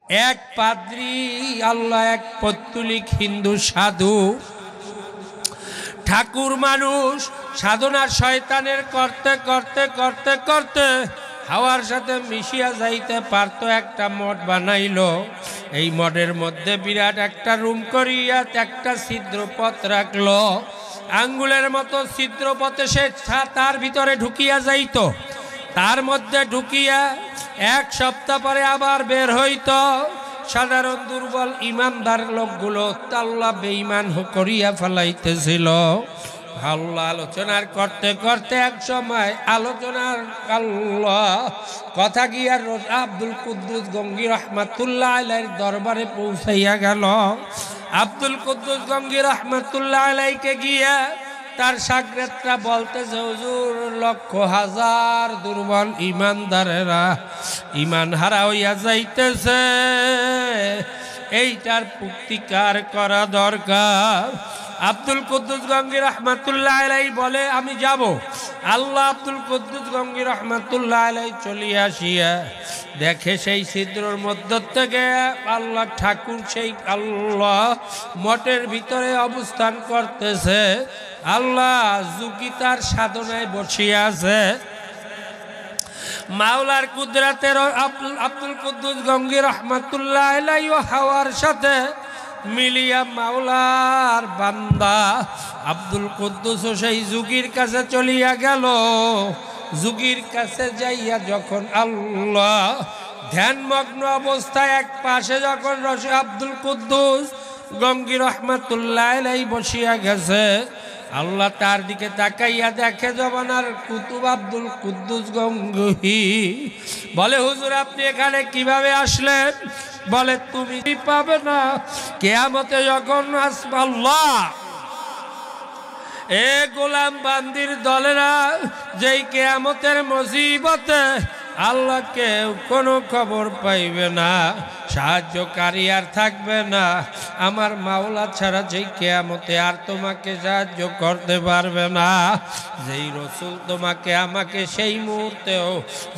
এক পাদ্রী আল্লাহ এক পৌত্তলিক হিন্দু সাধু ঠাকুর মানুষ সাধনা শয়তানের করতে করতে করতে করতে হাওয়ার সাথে মিশিয়া যাইতে পারতো একটা মঠ বানাইলো। এই মঠের মধ্যে বিরাট একটা রুম করিয়া একটা ছিদ্রপথ রাখলো, আঙ্গুলের মতো ছিদ্রপথে সে তার ভিতরে ঢুকিয়া যাইত, তার মধ্যে ঢুকিয়া এক সপ্তাহ পরে আবার বের হইত। সাধারণ দুর্বল ইমানদার লোকগুলো আল্লাহ বেঈমান করিয়া ফেলাইতেছিল। আল্লাহ আলোচনার করতে করতে এক সময় আলোচনার আল্লাহ কথা গিয়া আব্দুল কুদ্দুস গঙ্গী রহমাতুল্লাহ আলাইহির দরবারে পৌঁছাইয়া গেল। আব্দুল কুদ্দুস গঙ্গী রহমাতুল্লাহ আলাইহিকে গিয়া তার শাগরেদরা বলতেছে, হুজুর লক্ষ হাজার দুর্বল ইমানদারেরা ইমান হারা হইয়া যাইতেছে, এইটার প্রতিকার করা দরকার। আব্দুল কুদ্দুস গঙ্গী রহমাতুল্লাহ আলাইহি বলে, আমি যাব। আল্লাহ আব্দুল কুদ্দুস গঙ্গী রহমাতুল্লাহ আলাইহি চলিয়া আসিয়া দেখে সেই ছিদ্রর মধ্য থেকে আল্লাহ ঠাকুর সেই আল্লাহ মঠের ভিতরে অবস্থান করতেছে। আল্লাহ যুগী তার সাধনায় বসিয়া আছে। মাওলার কুদরতের আব্দুল কুদ্দুস গঙ্গী রহমাতুল্লাহ আলাইহি হাওয়ার সাথে মিলিয়া মাওলার বান্দা আব্দুল কুদ্দুস সেই যুগীর কাছে চলিয়া গেল। যুগীর কাছে যাইয়া যখন আল্লাহ ধ্যানমগ্ন অবস্থায় এক পাশে যখন আব্দুল কুদ্দুস গঙ্গী রহমাতুল্লাহ আলাইহি বসিয়া গেছে, আল্লাহ তার দিকে তাকাইয়া দেখে জবানার কুতুব আব্দুল কুদ্দুস গঙ্গী। বলে, হুজুর আপনি এখানে কিভাবে আসলেন? বলে, তুমি পাবে না কিয়ামতে যখন আসবে আল্লাহ এ গোলাম বান্দির দলেরা যেই কিয়ামতের মুসিবতে আল্লাহ কেউ কোনো খবর পাইবে না, সাহায্যকারী আর থাকবে না, আমার মাওলা ছাড়া যেই কিয়ামতে আর তোমাকে সাহায্য করতে পারবে না। যেই রসুল তোমাকে আমাকে সেই মুহূর্তেও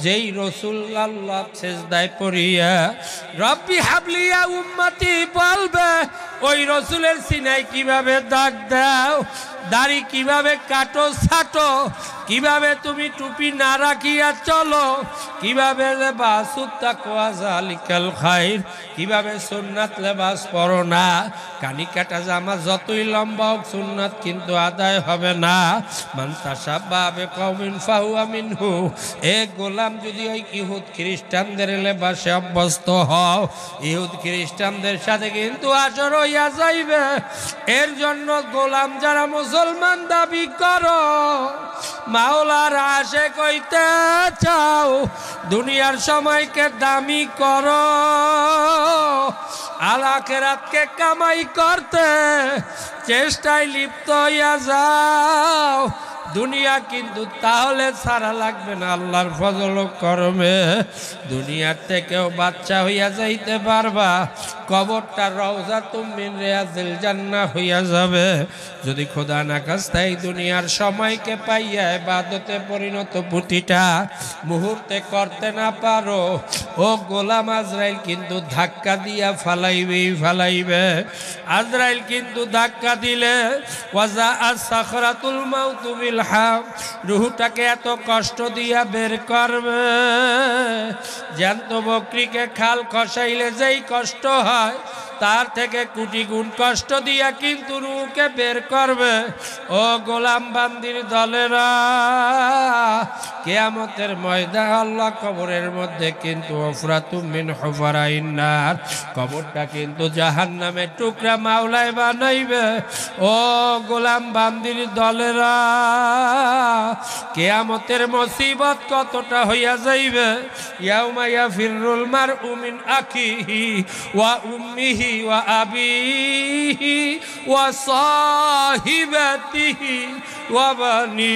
যেই রসুল আল্লাহ সেজদায় পড়িয়া রব্বি হাবলিয়া উম্মতি বলবে, ওই রসুলের সিনায় কিভাবে দাগ দাও, দাড়ি কিভাবে কাটো ছাটো, কিভাবে তুমি টুপি না রাখিয়া চলো, কিভাবে লেবাস তাকওয়া যালিকাল খায়র, কিভাবে সুন্নাত লেবাস পরো না, কানি কাটা জামা যতই লম্বা হোক সুন্নাত কিন্তু আদায় হবে না। মান তাশাব্বাহা বিকওমিন ফাহুয়া মিনহু। এ গোলাম যদি ওই ইহুদ খ্রিস্টানদের লেবাসে অভ্যস্ত হও, ইহুদ খ্রিস্টানদের সাথে কিন্তু আসর হইয়া যাইবে। এর জন্য গোলাম যারা মুসলমান দাবি করো, মাওলার আশিক হইতে চাও, দুনিয়ার সময়কে দামি করো, আখিরাতকে কামাই করতে চেষ্টায় লিপ্ত হইয়া যাও, দুনিয়া কিন্তু তাহলে ছাড়া লাগবে না। আল্লাহর ফজল ও করমে দুনিয়ার থেকেও বাচ্চা হইয়া যাইতে পারবা, কবরটা রওজাতুম মিন রিয়াজিল জান্নাহ হইয়া যাবে। যদি খোদা না খাস্তাই দুনিয়ার সময়কে পাইয়া ইবাদতে পরিণত প্রতিটা মুহূর্তে করতে না পারো, ও গোলাম আজরাইল কিন্তু ধাক্কা দিয়া ফালাইবে। আজরাইল কিন্তু ধাক্কা দিলে ওয়াজা আস-সাখরাতুল মাউতু বিল হাম, রূহটাকে এত কষ্ট দিয়া বের করবে। জ্যান্ত বকরিকে খাল খসাইলে যেই কষ্ট হয় তার থেকে কোটি গুণ কষ্ট দিয়া কিন্তু রূহকে বের করবে। ও গোলাম বান্দির দলেরা, কিয়ামতের ময়দান আল্লাহ কবরের মধ্যে কিন্তু হুফরাতুম মিন হুফারাইন নার, কবরটা কিন্তু জাহান্নামের টুকরা মাওলায় বানাইবে। ও গোলাম বান্দির দলেরা, কিয়ামতের মুসিবত কতটা হইয়া যাইবে। ইয়াউমা ইয়াফিরুল মারউ মিন আখিহি ওয়া উম্মিহি ওয়া আবিহি ওয়া সাহিবাতিহি ওয়া বানি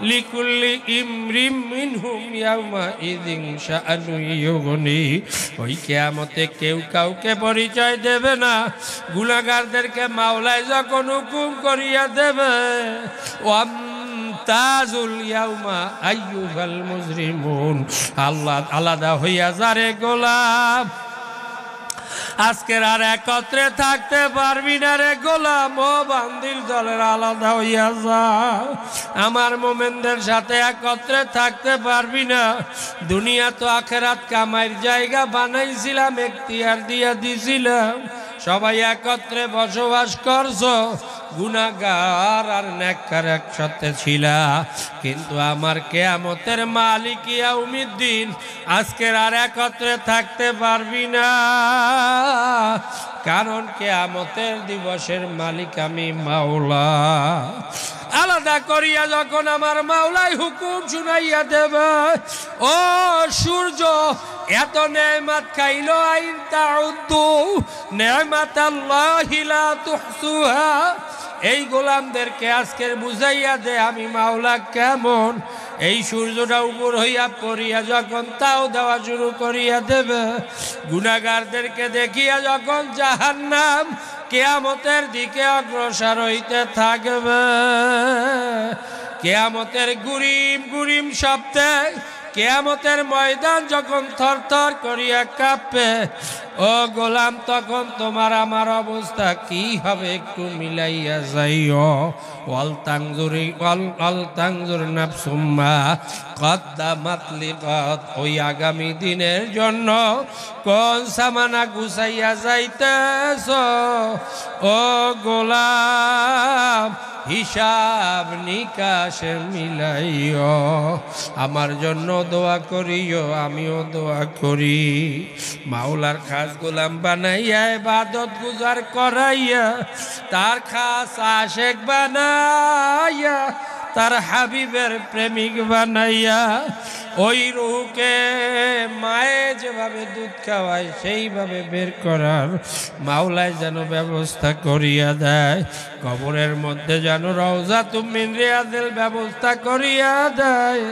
লিকুল্লি ইমরিম মিনহুম ইয়াউমা ইযিন শাআনু ইউগনি। ওই কিয়ামতে কেউ কাউকে পরিচয় দেবে না। গুনাহগারদেরকে মাওলায় যখন হুকুম করিয়া দেবে, তাজুল ইয়াউমা আইয়ুহাল মুজরিমুন, আল্লাহ আলাদা হইয়া যারে গোলাম আজকের আর একত্রে থাকতে পারবি না রে গোলাম, ও বান্দির দলের আলাদা হইয়া যা। আমার মোমেনদের সাথে একত্রে থাকতে পারবি না। দুনিয়া তো আখেরাত কামাইয়ের জায়গা বানাইছিলাম, এখতিয়ার দিয়া দিছিলাম, সবাই একত্রে বসবাস করছো, গুনাহগার আর নেককার একসাথে ছিলা। কিন্তু আমার কিয়ামতের মালিক ইয়াউমিদ্দিন আজকের আর একত্রে থাকতে পারবি না, কারণ কিয়ামতের দিবসের মালিক আমি মাওলা। আলাদা করিয়া যখন আমার মাওলাই হুকুম শুনাইয়া দেবে, ও সূর্য এত নেয়ামত খাইলো, আইন তাউদ্দু নেয়ামাতাল্লাহি লা তুহসুহা। এই গোলামদেরকে আজকের বুঝাইয়া দে আমি মাওলা কেমন। এই সূর্যটা উপর হইয়া পড়িয়া যখন তাও দেওয়া শুরু করিয়া দেবে, গুনাহগারদেরকে দেখিয়া যখন জাহান্নাম কিয়ামতের দিকে অগ্রসর হইতে থাকবে, কিয়ামতের গুরিম গুরিম শব্দে কিয়ামতের ময়দান যখন থরথর করিয়া কাঁপবে, ও গোলাম তখন তোমার আমার অবস্থা কি হবে একটু মিলাইয়া যাইও। ওয়াল তানজুর নাফসুম মা কদ্দামাত লিগাদ, ওই আগামী দিনের জন্য কোন সামানা গুছাইয়া যাইতেছ। ও গোলাম হিসাব নিকাশ মিলাইও, আমার জন্য দোয়া করিও, আমিও দোয়া করি। মাওলার খাস গোলাম বানাইয়া ইবাদত গুজার করাইয়া, তার খাস আশেক বানাইয়া, তার হাবিবের প্রেমিক বানাইয়া, ওই রুহকে মায়ে যেভাবে দুধ খাওয়ায় সেইভাবে বের করার মাওলায় যেন ব্যবস্থা করিয়া দেয়। কবরের মধ্যে যেন রওজাতুম মিন রিয়াদিল ব্যবস্থা করিয়া দেয়।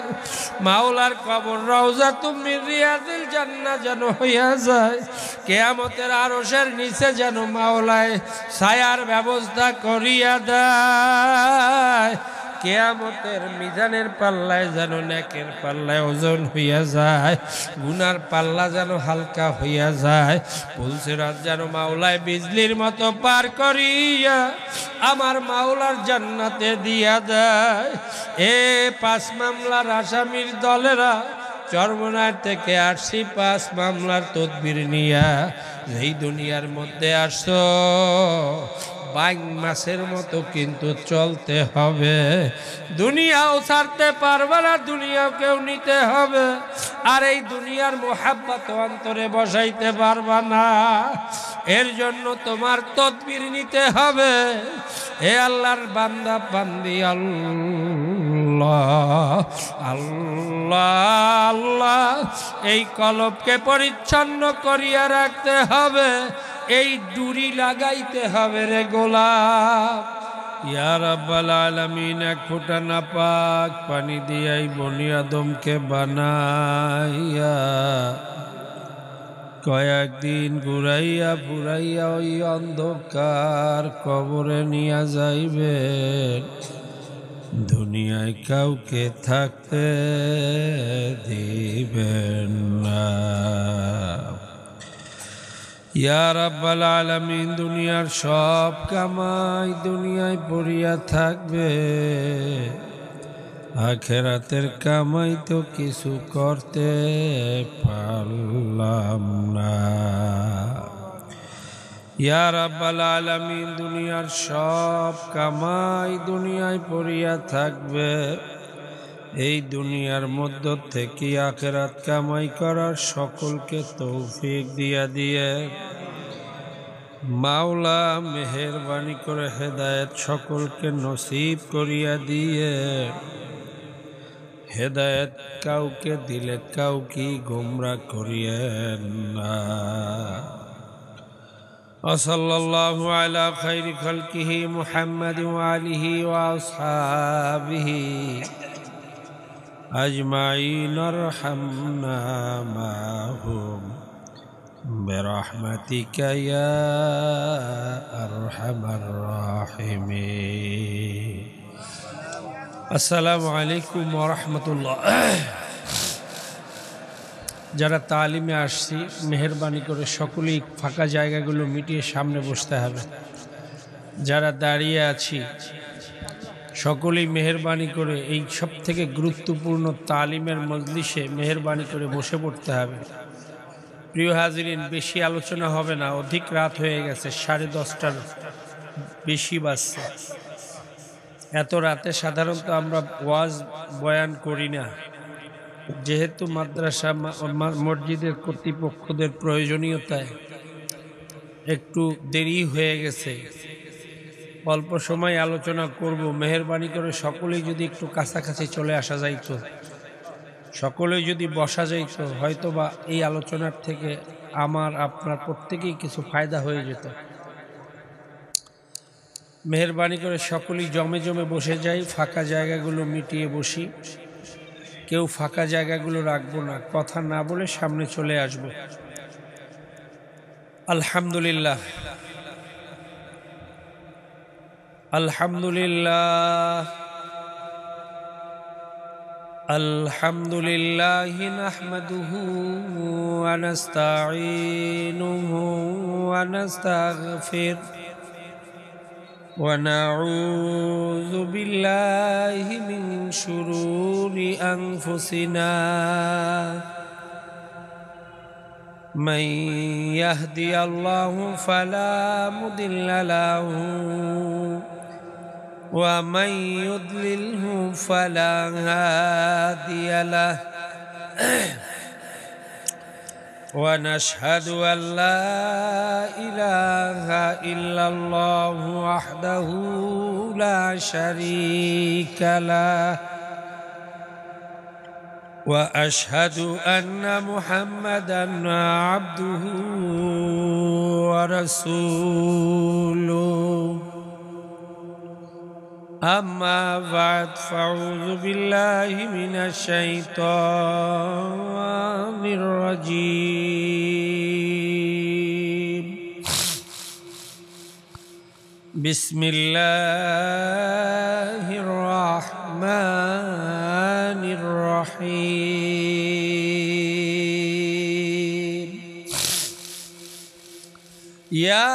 মাওলার কবর রওজাতুম মিন রিয়াদিল জান্নাহ যেন হইয়া যায়। কিয়ামতের আরশের নিচে যেন মাওলায় ছায়ার ব্যবস্থা করিয়া দেয়। কিয়ামতের মিজানের পাল্লায় যেন নেকের পাল্লায় ওজন হইয়া যায়, গুনার পাল্লা যেন হালকা হইয়া যায়। পুলসিরাত যেন মাওলায় বিজলির মতো পার করিয়া আমার মাওলার জান্নাতে দিয়া দেয়। এ 5 মামলার আসামির দলেরা চরমনার থেকে আসছি 5 মামলার তদবির নিয়া, এই দুনিয়ার মধ্যে আসছো বাইং মাছের মতো কিন্তু চলতে হবে। দুনিয়াও ছাড়তে পারবে না, দুনিয়াও কেউ নিতে হবে। আর এই দুনিয়ার মোহাব্বত অন্তরে বসাইতে পারবা না, এর জন্য তোমার তদবির নিতে হবে। হে আল্লাহর বান্দা বান্দি, আল্লাহ আল্লাহ আল্লাহ, এই কলবকে পরিচ্ছন্ন করিয়া রাখতে হবে, এই ডুরি লাগাইতে হবে রে গোলাম। ইয়া রাব্বাল আলামিন, এক ফোঁটা নাপাক পানি দিয়াই বনি আদমকে বানাইয়া কয়েকদিন ঘুরাইয়া ফুরাইয়া ওই অন্ধকার কবরে নিয়া যাইবে। দুনিয়ায় কাউকে থাকতে দিবেন না। ইয়া রাব্বাল আলামিন, দুনিয়ার সব কামাই দুনিয়ায় পড়িয়া থাকবে, আখেরাতের কামাই তো কিছু করতে পারলাম না। ইয়া রাব্বাল আলামিন, দুনিয়ার সব কামাই দুনিয়ায় পড়িয়া থাকবে, এই দুনিয়ার মধ্য থেকে আখেরাত কামাই করার সকলকে তৌফিক দিয়া দিয়ে মাওলা মেহেরবানি করে হেদায়েত সকলকে নসিব করিয়া দিয়ে। হেদায়েত কাউকে দিলে কাউকে গোমরা করিয়েন না। ওয়াসাল্লাল্লাহু আলা খাইরি খালকিহি মুহাম্মাদ ওয়া আলিহি ওয়া আসহাবিহি আজমাইন, আরহামনা মাহুম বিরহমাতিকা ইয়া আরহামার রাহিমিন। আসসালামু আলাইকুম ওয়া রাহমাতুল্লাহ। যারা তালিমে আসছি মেহেরবানি করে সকলেই ফাঁকা জায়গাগুলো মিটিয়ে সামনে বসতে হবে। যারা দাঁড়িয়ে আছি সকলেই মেহেরবানি করে এই সব থেকে গুরুত্বপূর্ণ তালিমের মজলিসে মেহেরবানি করে বসে পড়তে হবে। প্রিয় হাজিরিন, বেশি আলোচনা হবে না, অধিক রাত হয়ে গেছে, 10:30টার বেশি বাজছে। এত রাতে সাধারণত আমরা ওয়াজ বয়ান করি না, যেহেতু মাদ্রাসা মসজিদের কর্তৃপক্ষদের প্রয়োজনীয়তায় একটু দেরি হয়ে গেছে। অল্প সময় আলোচনা করব। মেহেরবানি করে সকলেই যদি একটু কাছাকাছি চলে আসা যাইতো, সকলেই যদি বসা যাইত, হয়তোবা এই আলোচনার থেকে আমার আপনার প্রত্যেকেই কিছু ফায়দা হয়ে যেত। মেহেরবানি করে সকলেই জমে জমে বসে যাই, ফাঁকা জায়গাগুলো মিটিয়ে বসি। কেউ ফাঁকা জায়গাগুলো রাখবো না, কথা না বলে সামনে চলে আসব। আলহামদুলিল্লাহ, আলহামদুলিল্লাহ, আলহামদুলিল্লাহি নাহমাদুহু ওয়া নাস্তাঈনুহু ওয়া নাস্তাগফির ওয়া নাউযু বিল্লাহি মিন শুরুরি আনফুসিনা মান ইয়াহদিয়াল্লাহু ফালা মুদিল্লা লাহু ومن يضلله فلا هادي له ونشهد أن لا إله إلا الله وحده لا شريك له وأشهد أن محمدا عبده ورسوله أما بعد فأعوذ بالله من الشيطان الرجيم بسم الله الرحمن الرحيم يا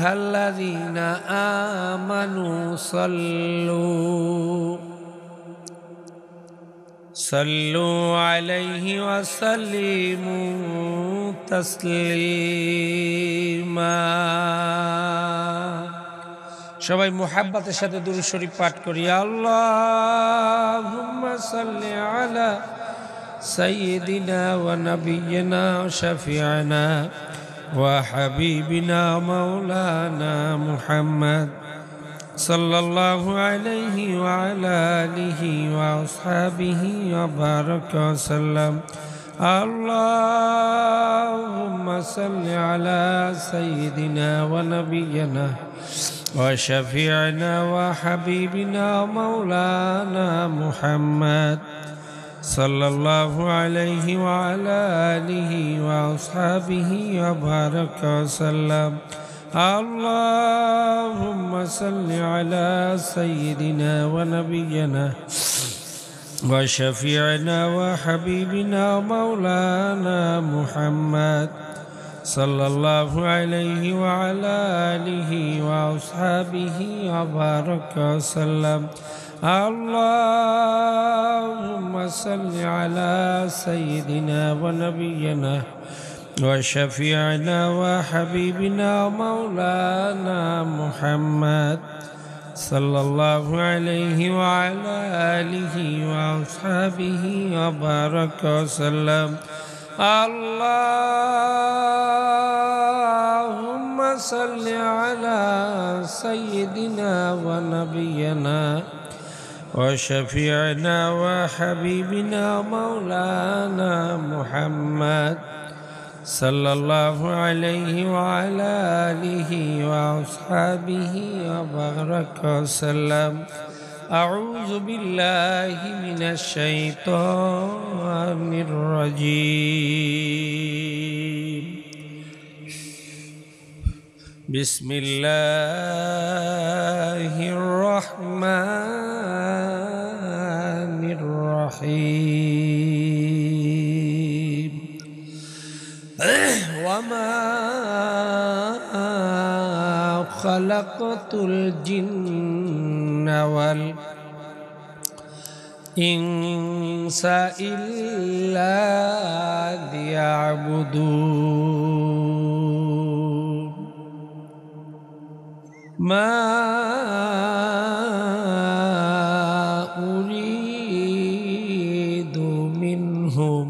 الذين آمنوا صلوا عليه وسلموا تسليما। সবাই মুহাব্বতের সাথে দুরূদ শরীফ পাঠ করি। আল্লাহুম্মা সাল্লি আলা সাইয়্যিদিনা ওয়া নাবিয়্যিনা ওয়া শাফি'িনা وحبيبنا مولانا محمد صلى الله عليه وعلى آله وأصحابه وبارك وسلم. اللهم صل على سيدنا ونبينا وشفيعنا وحبيبنا مولانا محمد صلى الله عليه وعلى آله وأصحابه وبارك وسلم. اللهم صل على سيدنا ونبينا وشفيعنا وحبيبنا مولانا محمد صلى الله عليه وعلى آله وأصحابه وبارك وسلم. اللهم صل على سيدنا ونبينا وشفيعنا وحبيبنا مولانا محمد صلى الله عليه وعلى آله وأصحابه وبارك وسلم. اللهم صل على سيدنا ونبينا وشفيعنا وحبيبنا مولانا محمد صلى الله عليه وعلى آله وأصحابه وبارك وسلم. أعوذ بالله من الشيطان الرجيم. بسم الله الرحمن الرحيم. الرحيم وما خلقت الجن والإنس إلا ليعبدون ما أريد منهم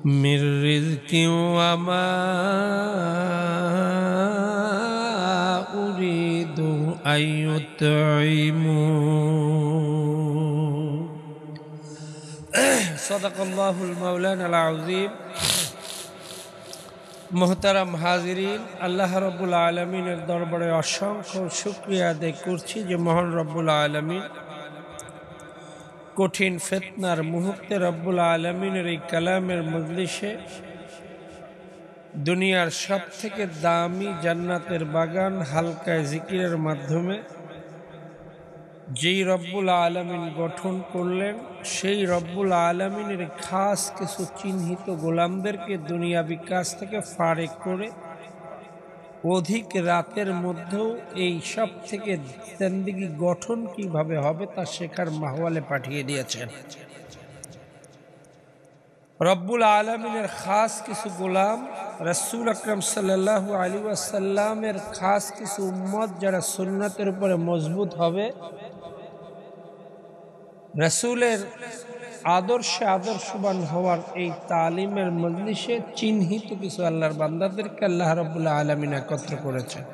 من رزق وما أريد أن يطعمون صدق الله المولانا العظيم মোহতারাম হাজিরিন, আল্লাহ রব্বুল আলমিনের দরবারে অসংখ্য শুকরিয়া আদায় করছি যে মহান রব্বুল আলমিন কঠিন ফিতনার মুহূর্তে রব্বুল আলমিনের এই কালামের মজলিসে দুনিয়ার সব থেকে দামি জান্নাতের বাগান হালকায় জিকিরের মাধ্যমে যেই রব্বুল আলমিন গঠন করলেন, সেই রব্বুল আলমিনের খাস কিছু চিহ্নিত গোলামদেরকে দুনিয়াবি কাজ থেকে ফারেক করে অধিক রাতের মধ্যেও এই সব থেকে জিন্দেগি গঠন কিভাবে হবে তা শেখার মাহওয়ালে পাঠিয়ে দিয়েছেন। রব্বুল আলমিনের খাস কিছু গোলাম, রাসূল আকরাম সাল্লাল্লাহু আলাইহি ওয়াসাল্লামের খাস কিছু উম্মত যারা সুন্নাতের উপরে মজবুত হবে, রাসূলের আদর্শে আদর্শবান হওয়ার এই তালিমের মজলিসে চিহ্নিত কিছু আল্লাহর বান্দাদেরকে আল্লাহ রাব্বুল আলামিন একত্র করেছেন।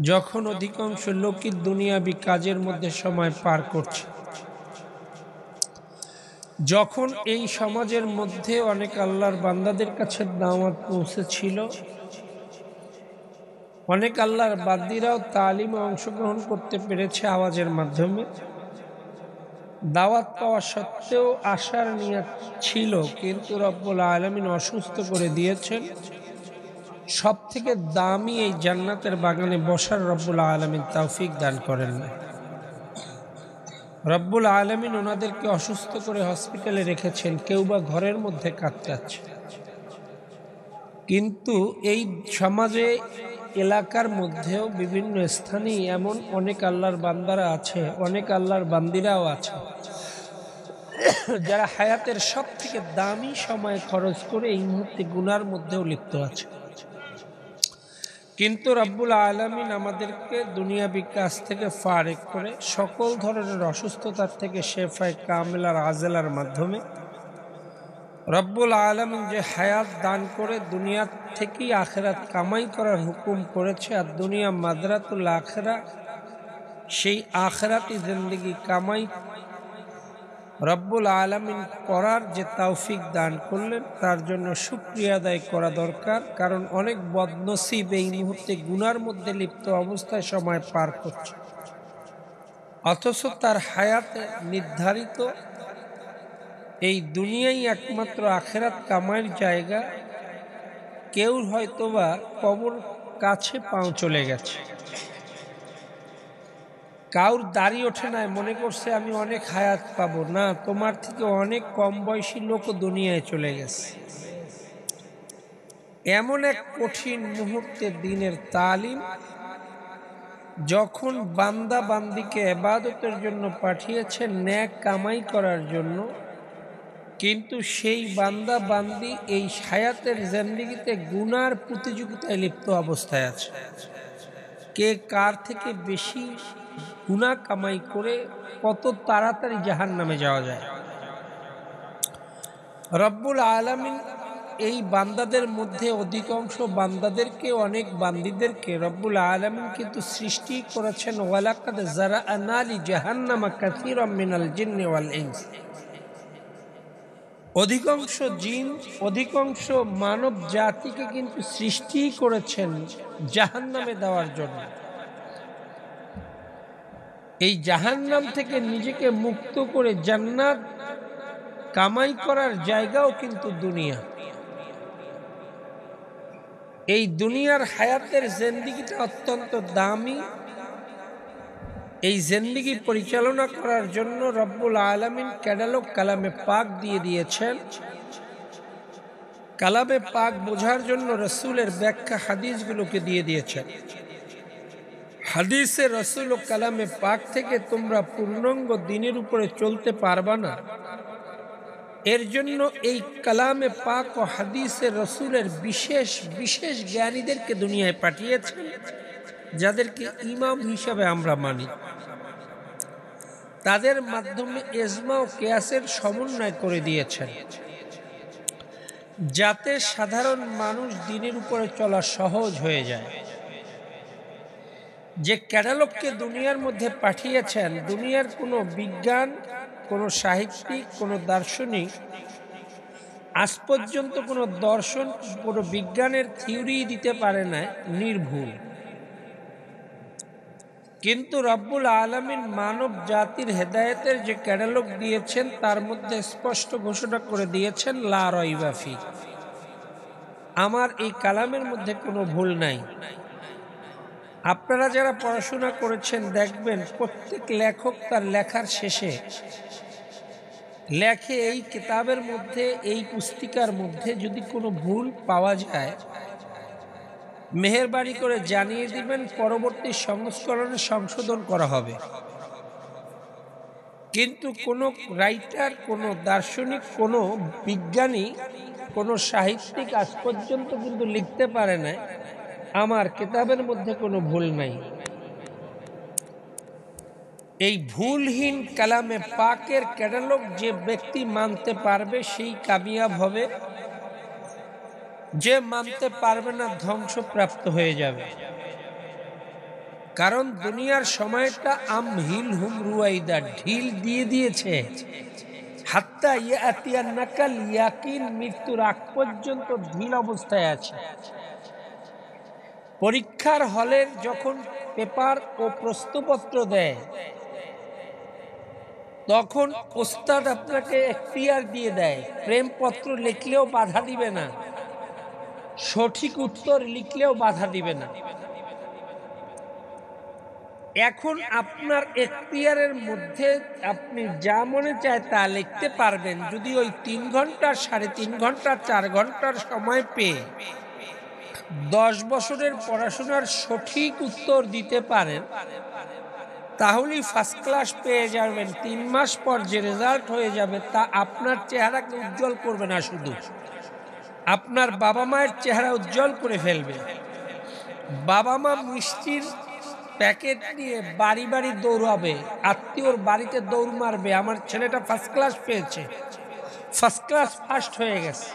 যখন অধিকাংশ লোকই দুনিয়াবি কাজের মধ্যে সময় পার করছে, যখন এই সমাজের মধ্যে অনেক আল্লাহর বান্দাদের কাছে দাওয়াত পৌঁছেছিল, অনেক আল্লাহর বান্দিরাও তালিমে অংশগ্রহণ করতে পেরেছে আওয়াজের মাধ্যমে, দাওয়াত পাওয়া সত্ত্বেও আসার নিয়ত ছিল, কিন্তু রব্বুল আলামিন অসুস্থ করে দিয়েছেন। সব থেকে দামি এই জান্নাতের বাগানে বসার রব্বুল আলামিন তৌফিক দান করেন না। রব্বুল আলামিন ওনাদেরকে অসুস্থ করে হসপিটালে রেখেছেন, কেউ বা ঘরের মধ্যে কাতরাচ্ছে। কিন্তু এই সমাজে এলাকার মধ্যেও বিভিন্ন স্থানে এমন অনেক আল্লাহর বান্দারা আছে, অনেক আল্লাহর বান্দিরাও আছে যারা হায়াতের সব থেকে দামি সময় খরচ করে এই মুহূর্তে গুনার মধ্যেও লিপ্ত আছে। কিন্তু রব্বুল আলামিন আমাদেরকে দুনিয়াবি কাজ থেকে ফারেক করে সকল ধরনের অসুস্থতার থেকে শেফায়ে কামেলার আজেলার মাধ্যমে রব্বুল আলামিন যে হায়াত দান করে দুনিয়া থেকেই আখেরাত কামাই করার হুকুম করেছে, আর দুনিয়া মাদরাতুল আখেরা, সেই আখেরাতি জিন্দেগি কামাই রব্বুল আলামিন করার যে তৌফিক দান করলেন, তার জন্য শুকরিয়া আদায় করা দরকার। কারণ অনেক বদনসিব এই মুহূর্তে গুনার মধ্যে লিপ্ত অবস্থায় সময় পার করছে, অথচ তার হায়াতে নির্ধারিত এই দুনিয়াই একমাত্র আখেরাত কামাইয়ের জায়গা। কেউ হয়তোবা কবর কাছে পাও চলে গেছে, কাউর দাড়ি ওঠে নাই, মনে করছে আমি অনেক হায়াত পাবো না, তোমার থেকে অনেক কম বয়সী লোক দুনিয়ায় চলে গেছে। এমন এক কঠিন মুহূর্তে দিনের তালিম, যখন বান্দা বান্দিকে ইবাদতের জন্য পাঠিয়েছেন, নেক কামাই করার জন্য, কিন্তু সেই বান্দা বান্দি এই হায়াতের জিন্দেগিতে গুনার প্রতিযোগিতায় লিপ্ত অবস্থায় আছে। কে কার থেকে বেশি গুনাহ কামাই করে কত তাড়াতাড়ি জাহান্নামে যাওয়া যায়। রব্বুল আলামিন এই বান্দাদের মধ্যে অধিকাংশ বান্দাদেরকে, অনেক বান্দিদেরকে রব্বুল আলামিন কিন্তু সৃষ্টি করেছেন। ওয়ালাকাদ যারা'না লি জাহান্নামা কাসীরাম মিনাল জিন্নি ওয়াল ইনস। অধিকাংশ জিন, অধিকাংশ মানব জাতিকে কিন্তু সৃষ্টি করেছেন জাহান্নামে দেওয়ার জন্য। এই জাহান্নাম থেকে নিজেকে মুক্ত করে জান্নাত কামাই করার জায়গাও কিন্তু দুনিয়া। এই দুনিয়ার হায়াতের জিন্দেগিটা অত্যন্ত দামি। এই জিন্দেগি পরিচালনা করার জন্য রব্বুল আলামিন ক্যাটালগ কালামে পাক দিয়ে দিয়েছেন। কালামে পাক বোঝার জন্য রসুলের ব্যাখ্যা হাদিসগুলোকে দিয়ে দিয়েছেন। হাদিসে রসুল ও কালামে পাক থেকে তোমরা পূর্ণাঙ্গ দিনের উপরে চলতে পারবা না। এর জন্য এই কালামে পাক ও হাদিসে রসুলের বিশেষ বিশেষ জ্ঞানীদেরকে দুনিয়ায় পাঠিয়েছেন, যাদেরকে ইমাম হিসাবে আমরা মানি। তাদের মাধ্যমে ইজমা ও কিয়াসের সমন্বয় করে দিয়েছেন, যাতে সাধারণ মানুষ দিনের উপরে চলা সহজ হয়ে যায়। যে ক্যাটালগকে দুনিয়ার মধ্যে পাঠিয়েছেন, দুনিয়ার কোনো বিজ্ঞান, কোনো সাহিত্যিক, কোনো দার্শনিক আজ পর্যন্ত কোনো দর্শন, কোনো বিজ্ঞানের থিওরি দিতে পারে না, নির্ভুল। কিন্তু রব্বুল আলামিন মানব জাতির হেদায়েতের যে ক্যাটালগ দিয়েছেন, তার মধ্যে স্পষ্ট ঘোষণা করে দিয়েছেন, লা রাইবা ফি, আমার এই কালামের মধ্যে কোনো ভুল নাই। আপনারা যারা পড়াশোনা করেছেন দেখবেন, প্রত্যেক লেখক তার লেখার শেষে লেখে, এই কিতাবের মধ্যে, এই পুস্তিকার মধ্যে যদি কোনো ভুল পাওয়া যায় মেহেরবানি করে জানিয়ে দিবেন, পরবর্তী সংস্করণে সংশোধন করা হবে। কিন্তু কোনো রাইটার, কোনো দার্শনিক, কোনো বিজ্ঞানী, কোনো সাহিত্যিক আজ পর্যন্ত কিন্তু লিখতে পারে না আমার কিতাবের মধ্যে কোনো ভুল নাই। এই ভুলহীন কালামে পাকের ক্যাটালগ যে ব্যক্তি মানতে পারবে সেই কামিয়াব হবে, যে মানতে পারবে না ধ্বংসপ্রাপ্ত হয়ে যাবে। কারণ দুনিয়ার সময়টা আমহিল হুম রুয়াইদা, ঢিল দিয়ে দিয়েছে। হাত্তা ইয়াতিয়ান নাকাল ইয়াকিন, মৃত্যুর আগ পর্যন্ত ঢিল অবস্থায় আছে। পরীক্ষার হলের যখন পেপার ও প্রশ্নপত্র দেয়, তখন ওস্তাদ আপনাকে এখতিয়ার দিয়ে দেয়, প্রেমপত্র লিখলেও বাধা দিবে না, সঠিক উত্তর লিখলেও বাধা দিবে না। এখন আপনার এখতিয়ারের মধ্যে আপনি যা মনে চায় তা লিখতে পারবেন। যদি ওই 3 ঘন্টা, 3.5 ঘন্টা, 4 ঘন্টার সময় পেয়ে 10 বছরের পড়াশোনার সঠিক উত্তর দিতে পারেন, তাহলেই ফার্স্ট ক্লাস পেয়ে যাবেন। 3 মাস পর যে রেজাল্ট হয়ে যাবে, তা আপনার চেহারাকে উজ্জ্বল করবে না, শুধু আপনার বাবা মায়ের চেহারা উজ্জ্বল করে ফেলবে। বাবা মা মিষ্টির প্যাকেট নিয়ে বাড়ি বাড়ি দৌড়াবে, আত্মীয়র বাড়িতে দৌড় মারবে, আমার ছেলেটা ফার্স্ট ক্লাস পেয়েছে, ফার্স্ট ক্লাস ফার্স্ট হয়ে গেছে।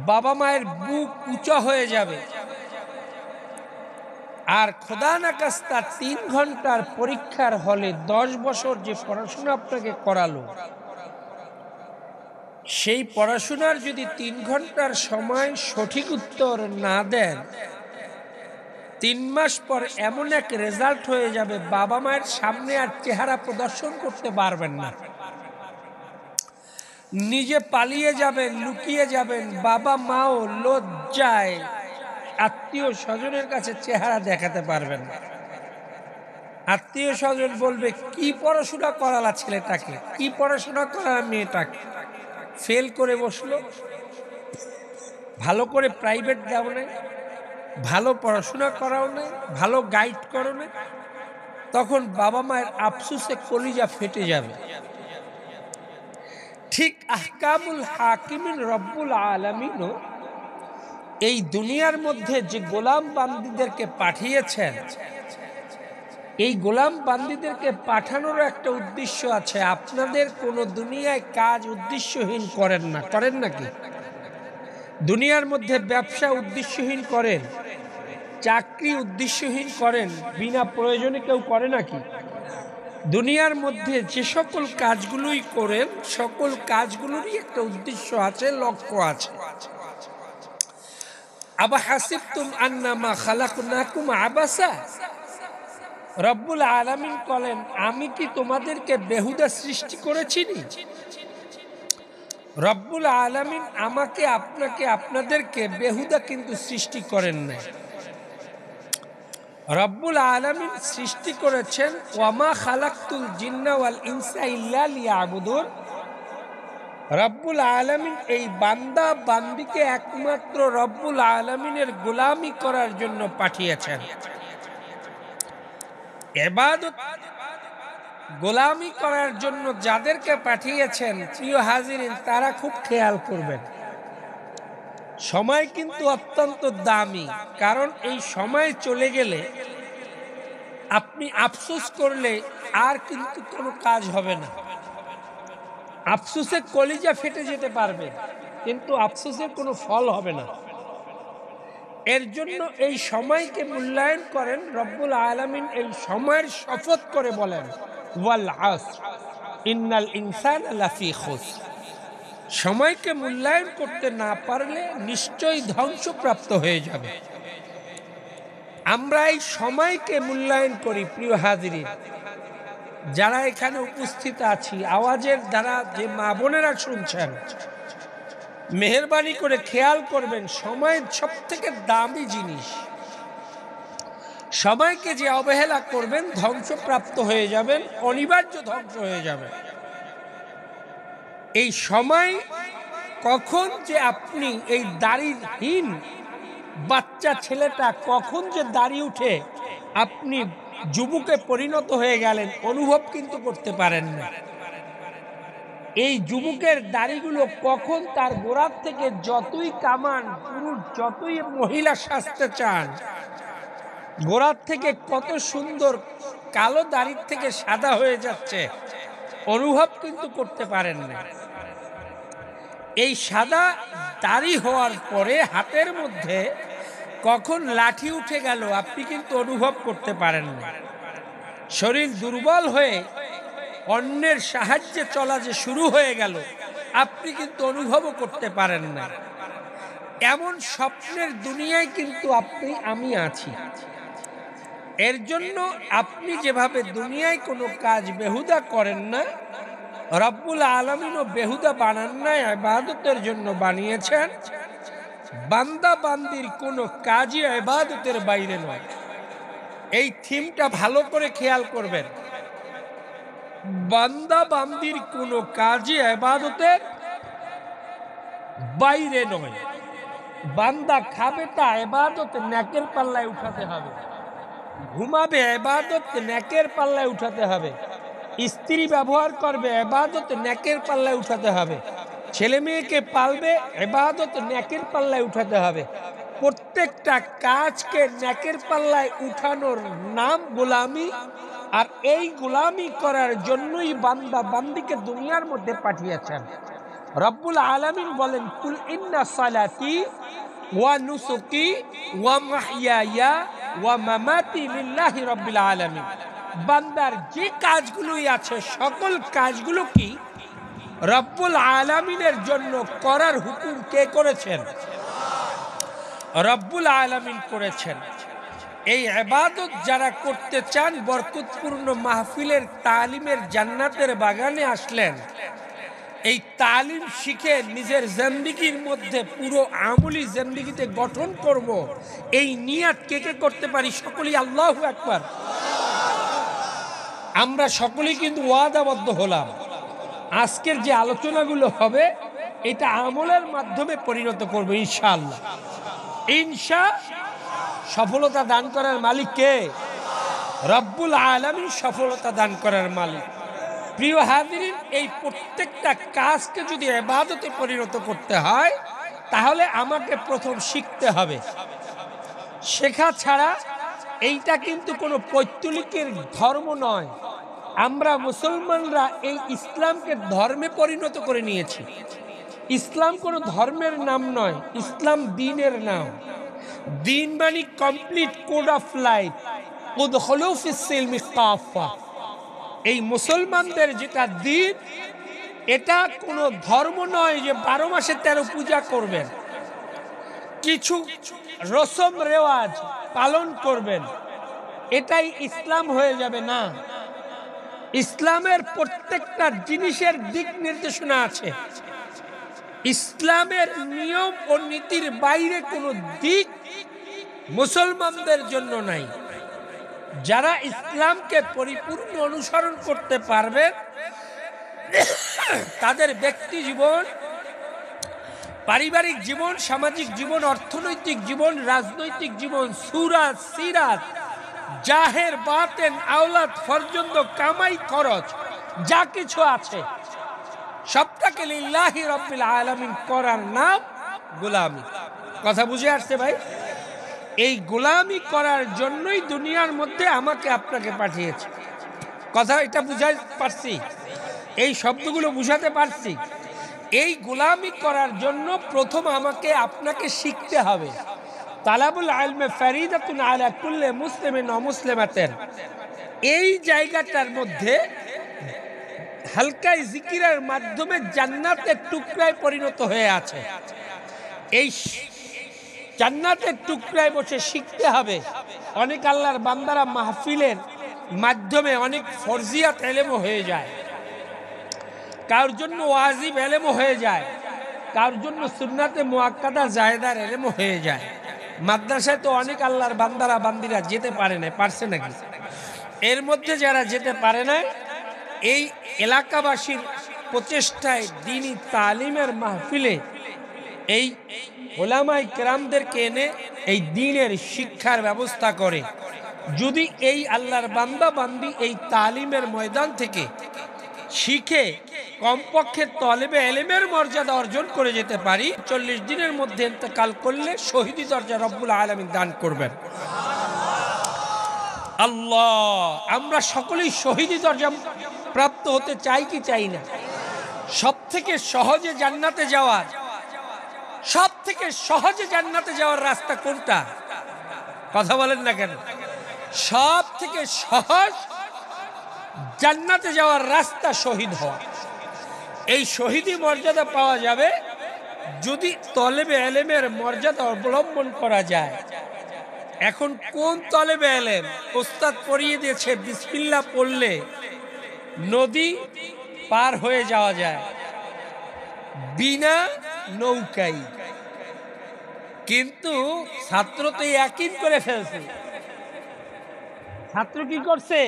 বাবা মায়ের বুক উঁচা হয়ে যাবে। আর খোদা না কাস্তা 3 ঘন্টার পরীক্ষার হলে 10 বছর যে পড়াশোনা আপনাকে করালো, সেই পড়াশোনার যদি 3 ঘন্টার সময় সঠিক উত্তর না দেন, 3 মাস পর এমন এক রেজাল্ট হয়ে যাবে, বাবা মায়ের সামনে আর চেহারা প্রদর্শন করতে পারবেন না। নিজে পালিয়ে যাবেন, লুকিয়ে যাবেন, বাবা মাও লজ্জায় আত্মীয় স্বজনের কাছে চেহারা দেখাতে পারবেন না। আত্মীয় স্বজন বলবে, কি পড়াশোনা করালা ছেলেটাকে, কি পড়াশোনা করালা মেয়েটাকে, ফেল করে বসলো, ভালো করে প্রাইভেট দাও না, ভালো পড়াশোনা করাও না, ভালো গাইড করো না। তখন বাবা মায়ের আফসোসে কলিজা ফেটে যাবে। ঠিক আহকামুল হাকিমিন রব্বুল আলামিনও এই দুনিয়ার মধ্যে যে গোলাম বান্দীদেরকে পাঠিয়েছেন, এই গোলাম বান্দীদেরকে পাঠানোর একটা উদ্দেশ্য আছে। আপনাদের কোনো দুনিয়ায় কাজ উদ্দেশ্যহীন করেন না, করেন নাকি? দুনিয়ার মধ্যে ব্যবসা উদ্দেশ্যহীন করেন, চাকরি উদ্দেশ্যহীন করেন, বিনা প্রয়োজনে কেউ করে নাকি? দুনিয়ার মধ্যে যে সকল কাজগুলোই করেন, সকল কাজগুলোরই একটা উদ্দেশ্য আছে, লক্ষ্য আছে। আবা হাসিবতুম আন্নামা খালাকনাকুম আবাসা, রব্বুল আলামিন বলেন, আমি কি তোমাদেরকে বেহুদা সৃষ্টি করেছি? রব্বুল আলামিন আমাকে, আপনাকে, আপনাদেরকে বেহুদা কিন্তু সৃষ্টি করেন না। রব্বুল আলামিন সৃষ্টি করেছেন ওয়ামা খালাকতুল জিন্না ওয়াল ইনসা ইল্লা লিয়াবুদুন। রব্বুল আলামিন এই বান্দা বান্দিকে একমাত্র রব্বুল আলামিনের গোলামি করার জন্য পাঠিয়েছেন। ইবাদত গোলামি করার জন্য যাদেরকে পাঠিয়েছেন, প্রিয় হাজিরিন, তারা খুব খেয়াল করবেন। সময় কিন্তু অত্যন্ত দামি, কারণ এই সময় চলে গেলে আপনি আফসোস করলে আর কিন্তু কোনো কাজ হবে না। আফসোসে কলিজা ফেটে যেতে পারবে, কিন্তু আফসোসের কোনো ফল হবে না। এর জন্য এই সময়কে মূল্যায়ন করেন। রব্বুল আলামিন এই সময়ের শপথ করে বলেন, ওয়াল আসর ইন্নাল ইনসানা লাফি খুসর। সময়কে মূল্যায়ন করতে না পারলে নিশ্চয়ই ধ্বংসপ্রাপ্ত হয়ে যাবে। আমরা এই সময়কে মূল্যায়ন করি। প্রিয় হাজিরিন, যারা এখানে উপস্থিত আছি, আওয়াজের দ্বারা যে মা বোনেরা শুনছেন, মেহেরবানি করে খেয়াল করবেন, সময় সব থেকে দামি জিনিস। সময়কে যে অবহেলা করবেন ধ্বংসপ্রাপ্ত হয়ে যাবেন, অনিবার্য ধ্বংস হয়ে যাবে। এই সময় কখন যে আপনি এই দাড়িহীন বাচ্চা ছেলেটা কখন যে দাড়ি উঠে আপনি যুবকে পরিণত হয়ে গেলেন, অনুভব কিন্তু করতে পারেন না। এই যুবকের দাড়িগুলো কখন তার গোড়ার থেকে যতই কামান, পুরুষ যতই মহিলা সাজতে চান, গোড়ার থেকে কত সুন্দর কালো দাড়ির থেকে সাদা হয়ে যাচ্ছে, অনুভব কিন্তু করতে পারেন না। এই সাদা দাড়ি হওয়ার পরে হাতের মধ্যে কখন লাঠি উঠে গেল আপনি কিন্তু অনুভব করতে পারেন না। শরীর দুর্বল হয়ে অন্যের সাহায্যে চলা যে শুরু হয়ে গেল, আপনি কিন্তু অনুভবও করতে পারেন না। এমন স্বপ্নের দুনিয়ায় কিন্তু আপনি আমি আছি। এর জন্য আপনি যেভাবে দুনিয়ায় কোনো কাজ বেহুদা করেন না, রব্বুল আলামিনও বেহুদা বানান নাই, ইবাদতের জন্য বানিয়েছেন। বান্দা বান্দির কোনো কাজই ইবাদতের বাইরে নয়। এই থিমটা ভালো করে খেয়াল করবেন। বান্দা বান্দির কোনো কাজই ইবাদতের বাইরে নয়। বান্দা খাবে তা ইবাদত নেকের পাল্লায় উঠাতে হবে, ঘুমাবে ইবাদত নেকের পাল্লায় উঠাতে হবে, স্ত্রী ব্যবহার করবে ইবাদত নেকের পাল্লায় উঠাতে হবে, ছেলে মেয়েকে পালবে ইবাদত নেকের পাল্লায় উঠাতে হবে। প্রত্যেকটা কাজকে নেকের পাল্লায় উঠানোর নাম গোলামি। আর এই গোলামি করার জন্যই বান্দা বান্দিকে দুনিয়ার মধ্যে পাঠিয়েছেন। রব্বুল আলামিন বলেন, কুল ইন্না সালাতি ওয়া নুসুকি ওয়া মাহইয়ায়া ওয়া মামাতি লিল্লাহি রাব্বিল আলামিন। বান্দার যে কাজগুলোই আছে সকল কাজগুলো কি রব্বুল আলামিনের জন্য করার হুকুম কে করেছেন? রব্বুল আলামিন করেছেন। এই ইবাদত যারা করতে চান, বরকতপূর্ণ মাহফিলের তালিমের জান্নাতের বাগানে আসলেন, এই তালিম শিখে নিজের জিন্দেগির মধ্যে পুরো আমলি জিন্দেগিতে গঠন করব, এই নিয়াত কে কে করতে পারি? সকলেই আল্লাহু আকবার। আমরা সকলেই কিন্তু ওয়াদাবদ্ধ হলাম, আজকের যে আলোচনাগুলো হবে এটা আমলের মাধ্যমে পরিণত করবো ইনশাআল্লাহ। ইনশা সফলতা দান করার মালিক কে? রব্বুল আলামিন সফলতা দান করার মালিক। প্রিয় হাজিরিন, এই প্রত্যেকটা কাজকে যদি ইবাদতে পরিণত করতে হয় তাহলে আমাকে প্রথম শিখতে হবে। শেখা ছাড়া এইটা কিন্তু কোনো পৈতৃকের ধর্ম নয়। আমরা মুসলমানরা এই ইসলামকে ধর্মে পরিণত করে নিয়েছি। ইসলাম কোনো ধর্মের নাম নয়, ইসলাম দ্বীনের নাম। দ্বীন মানে কমপ্লিট কোড অফ লাইফ। উদখুলু ফিস সিলমি কাফা। এই মুসলমানদের যেটা দ্বীন, এটা কোনো ধর্ম নয় যে 12 মাসে 13 পূজা করবেন, কিছু রসম রেওয়াজ পালন করবেন, এটাই ইসলাম হয়ে যাবে না। ইসলামের প্রত্যেকটা জিনিসের দিক নির্দেশনা আছে। ইসলামের নিয়ম ও নীতির বাইরে কোনো দিক মুসলমানদের জন্য নাই। যারা ইসলামকে পরিপূর্ণ অনুসরণ করতে পারবে তাদের ব্যক্তি জীবন, পারিবারিক জীবন, সামাজিক জীবন, অর্থনৈতিক জীবন, রাজনৈতিক জীবন, সুরাত, সিরাত, জাহের, বাতেন, আওলাদ, পর্যন্ত কামাই খরচ যা কিছু আছে সবটাকে লিল্লাহি রাব্বিল আলামিন করার নাম গোলামি। কথা বুঝে আসছে ভাই? এই গোলামি করার জন্যই দুনিয়ার মধ্যে আমাকে আপনাকে পাঠিয়েছে। কথা এটা বুঝাতে পারছি? এই শব্দগুলো বুঝাতে পারছি? এই গোলামি করার জন্য প্রথম আমাকে আপনাকে শিখতে হবে। তালাবুল ইলমে ফরিদাতুন আলা কুল্লি মুসলিমিন ওয়া মুসলিমাতিন, এই জায়গাটার মধ্যে হালকাই জিকিরের মাধ্যমে জান্নাতের টুকরায় পরিণত হয়ে আছে। এই জান্নাতের টুকরায় বসে শিখতে হবে। অনেক আল্লাহর বান্দারা মাহফিলের মাধ্যমে অনেক ফরজিয়াত এলেমও হয়ে যায়, কারোর জন্য ওয়াজিব এলেমও হয়ে যায়, কারোর জন্য সুন্নাতে মুআক্কাদা জায়েদার এলেমও হয়ে যায়। মাদ্রাসায় তো অনেক আল্লাহর বান্দারা বান্দিরা যেতে পারে না, পারছে নাকি? এর মধ্যে যারা যেতে পারে না, এই এলাকাবাসীর প্রচেষ্টায় দ্বীনি তালিমের মাহফিলে এই উলামায়ে কেরামদেরকে এনে এই দ্বীনের শিক্ষার ব্যবস্থা করে। যদি এই আল্লাহর বান্দা বান্দি এই তালিমের ময়দান থেকে শিখে কমপক্ষে তলেবে এলেমের মর্যাদা অর্জন করে যেতে পারি, 40 দিনের মধ্যে ইন্তেকাল করলে শহীদি দরজা রব্বুল আলামিন দান করবেন। আল্লাহ, আমরা সকলেই শহীদি দরজা প্রাপ্ত হতে চাই কি চাই না? সব থেকে সহজে জান্নাতে যাওয়ার, সব থেকে সহজে জান্নাতে যাওয়ার রাস্তা কোনটা? কথা বলেন না কেন? সব থেকে সহজ জান্নাতে যাওয়ার রাস্তা শহীদ হওয়া। এই শহীদি মর্যাদা পাওয়া যাবে যদি তলেবে এলেমের মর্যাদা অবলম্বন করা যায়। এখন কোন তলেবে এলেম? ওস্তাদ পড়িয়ে দিয়েছে বিসমিল্লাহ পড়লে নদী পার হয়ে যাওয়া যায় বিনা নৌকায়, কিন্তু ছাত্র তো ইয়াকিন করে ফেলছে। ছাত্র কি করছে?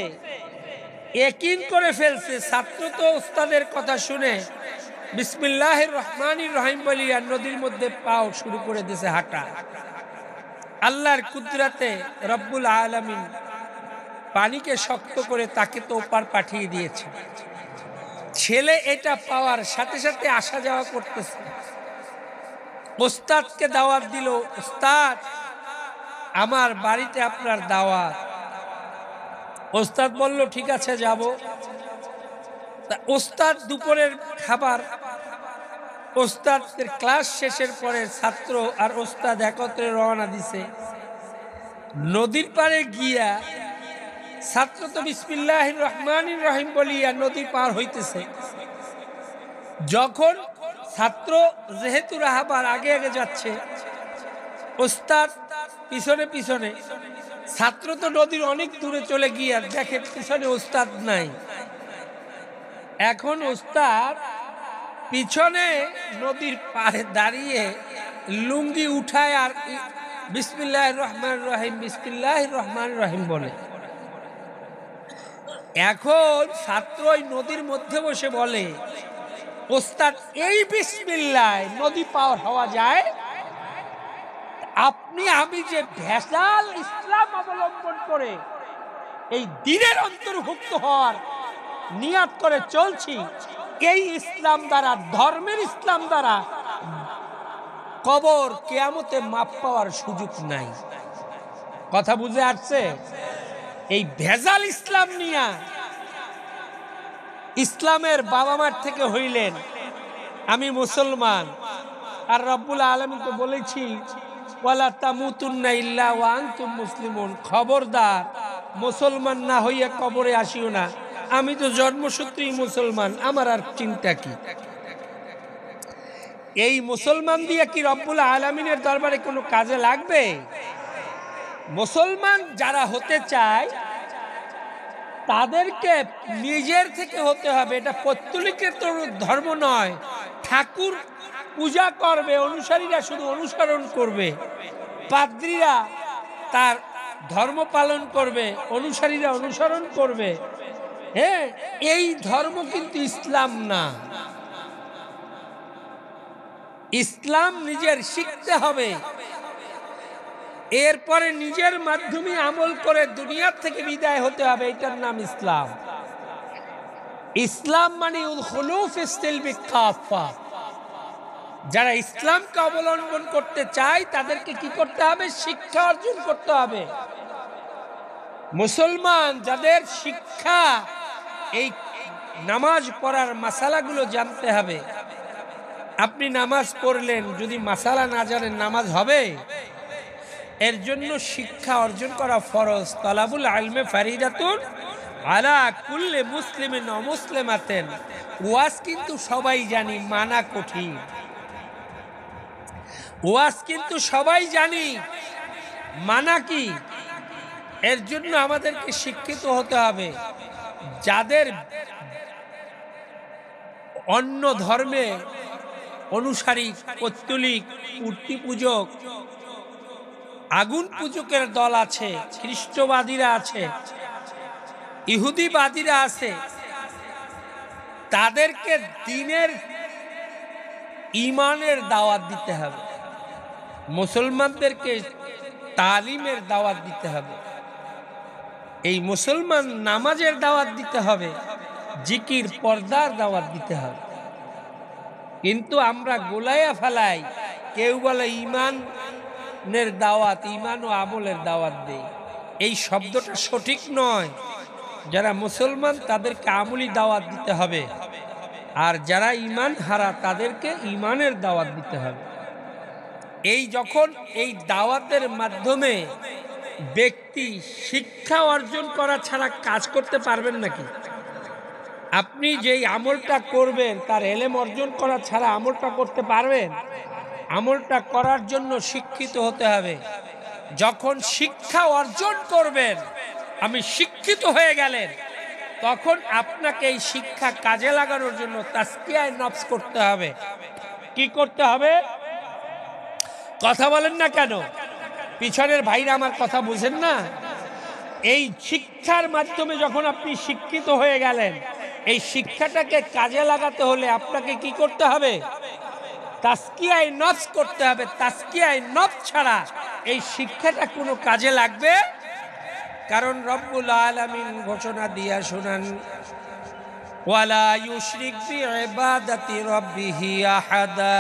ইয়াকিন করে ফেলছে। ছাত্র তো ওস্তাদের কথা শুনে বিসমিল্লাহির রহমানির রহিম বলি আর নদীর মধ্যে পাও শুরু করে দিয়েছে হাঁটা। আল্লাহর কুদরতে রব্বুল আলামিন পানিকে শক্ত করে তাকে তো ওপার পাঠিয়ে দিয়েছে। ছেলে এটা পাওয়ার সাথে সাথে আসা যাওয়া করতেছে। ওস্তাদকে দাওয়াত দিল, ওস্তাদ আমার বাড়িতে আপনার দাওয়াত। ওস্তাদ বলল ঠিক আছে যাব। ওস্তাদ দুপুরের খাবার, ওস্তাদের ক্লাস শেষের পরে ছাত্র আর ওস্তাদ একত্রে রওনা দিছে। নদীর পাড়ে গিয়া ছাত্র তো বিসমিল্লাহির রহমানির রহিম বলিয়া নদী পার হইতেছে। যখন ছাত্র যেহেতু রাহাবার আগে আগে যাচ্ছে, ওস্তাদ পিছনে পিছনে, ছাত্র তো নদীর অনেক দূরে চলে গিয়া দেখে পিছনে ওস্তাদ নাই। এখন ওস্তাদ পিছনে নদীর পাড়ে দাঁড়িয়ে লুঙ্গি উঠায় আর বিসমিল্লাহির রহমানির রহিম বিসমিল্লাহির রহমানির রহিম বলে। এখন ছাত্র ওই নদীর মধ্যে বসে বলে, ওস্তাদ এই বিসমিল্লাহ নদী পার হওয়া যায়? আপনি আমি যে ভেজাল ইসলাম অবলম্বন করে এই দ্বীনের অন্তর্ভুক্ত হওয়ার নিয়াত করে চলছি, এই ইসলাম দ্বারা, ধর্মের ইসলাম দ্বারা কবর কিয়ামতে মাপ পাওয়ার সুযোগ নাই। কথা বুঝে আসছে? এই ভেজাল ইসলাম নিয়া ইসলামের বাবা মার থেকে হইলেন আমি মুসলমান, আর রব্বুল আলামিন তো বলেছি ওয়ালা তামুতুন্না ইল্লা ওয়া আনতুম মুসলিমুন, খবরদার মুসলমান না হইয়া কবরে আসিও না। আমি তো জন্মসূত্রেই মুসলমান, আমার আর চিন্তা কি? এই মুসলমান দিয়ে কি রব্বুল আলামিনের দরবারে কোনো কাজে লাগবে? মুসলমান যারা হতে চায় তাদেরকে নিজের থেকে হতে হবে। এটা পৌত্তলিকের তো ধর্ম নয়। ঠাকুর পূজা করবে, অনুসারীরা শুধু অনুসরণ করবে, পাদ্রীরা তার ধর্ম পালন করবে, অনুসারীরা অনুসরণ করবে। হ্যাঁ, এই ধর্ম কিন্তু ইসলাম না। ইসলাম নিজের শিখতে হবে, এরপরে নিজের মাধ্যমে আমল করে দুনিয়ার থেকে বিদায় হতে হবে। এটার নাম ইসলাম। ইসলাম মানে উদখুলু ফিস-সিলমি কাফা। যারা ইসলামকে অবলম্বন করতে চায় তাদেরকে কি করতে হবে? শিক্ষা অর্জন করতে হবে। মুসলমান যাদের শিক্ষা, এই নামাজ পড়ার মাসালাগুলো জানতে হবে। আপনি নামাজ পড়লেন, যদি মাসালা না জানেন নামাজ হবে? এর জন্য শিক্ষা অর্জন করা ফরজ। তালাবুল ইলমি ফারিদাতুন আলা কুল্লি মুসলিমিন ওয়া মুসলিমাতিন। ওয়াজ কিন্তু সবাই জানি, মানা কঠিন। ওয়াজ কিন্তু সবাই জানি, মানা কি? এর জন্য আমাদেরকে শিক্ষিত হতে হবে। যাদের অন্য ধর্মে অনুসারী, পৌত্তলিক, মূর্তি পূজক, আগুন পূজকের দল আছে, খ্রিস্টবাদীরা আছে, ইহুদিবাদীরা আছে, তাদেরকে দ্বীনের, ঈমানের দাওয়াত দিতে হবে। মুসলমানদেরকে তালিমের দাওয়াত দিতে হবে। এই মুসলমান নামাজের দাওয়াত দিতে হবে, জিকির পর্দার দাওয়াত দিতে হবে। কিন্তু আমরা গোলায়া ফেলাই, কেউ বলে ঈমানের দাওয়াত, ঈমান ও আমলের দাওয়াত দেই। এই শব্দটা সঠিক নয়। যারা মুসলমান তাদেরকে আমলি দাওয়াত দিতে হবে, আর যারা ঈমান হারা তাদেরকে ঈমানের দাওয়াত দিতে হবে। এই যখন এই দাওয়াতের মাধ্যমে ব্যক্তি শিক্ষা অর্জন করা ছাড়া কাজ করতে পারবেন নাকি? আপনি যেই আমলটা করবেন তার এলেম অর্জন করা ছাড়া আমলটা করতে পারবেন? আমলটা করার জন্য শিক্ষিত হতে হবে। যখন শিক্ষা অর্জন করবেন, আমি শিক্ষিত হয়ে গেলেন, তখন আপনাকে এই শিক্ষা কাজে লাগানোর জন্য তাজকিয়ায়ে নফস করতে হবে। কি করতে হবে? কথা বলেন না কেন? পিছনের ভাইরা আমার কথা বুঝেন না? এই শিক্ষার মাধ্যমে যখন আপনি শিক্ষিত হয়ে গেলেন, এই শিক্ষাটাকে কাজে লাগাতে হলে আপনাকে কি করতে হবে? তাজকিয়ায়ে নফস করতে হবে। তাজকিয়ায়ে নফস ছাড়া এই শিক্ষাটা কোনো কাজে লাগবে? কারণ রব্বুল আলামিন ঘোষণা দিয়া শুনান, ওয়ালা ইউশরিক বিইবাদাতি রাব্বিহি আহাদা।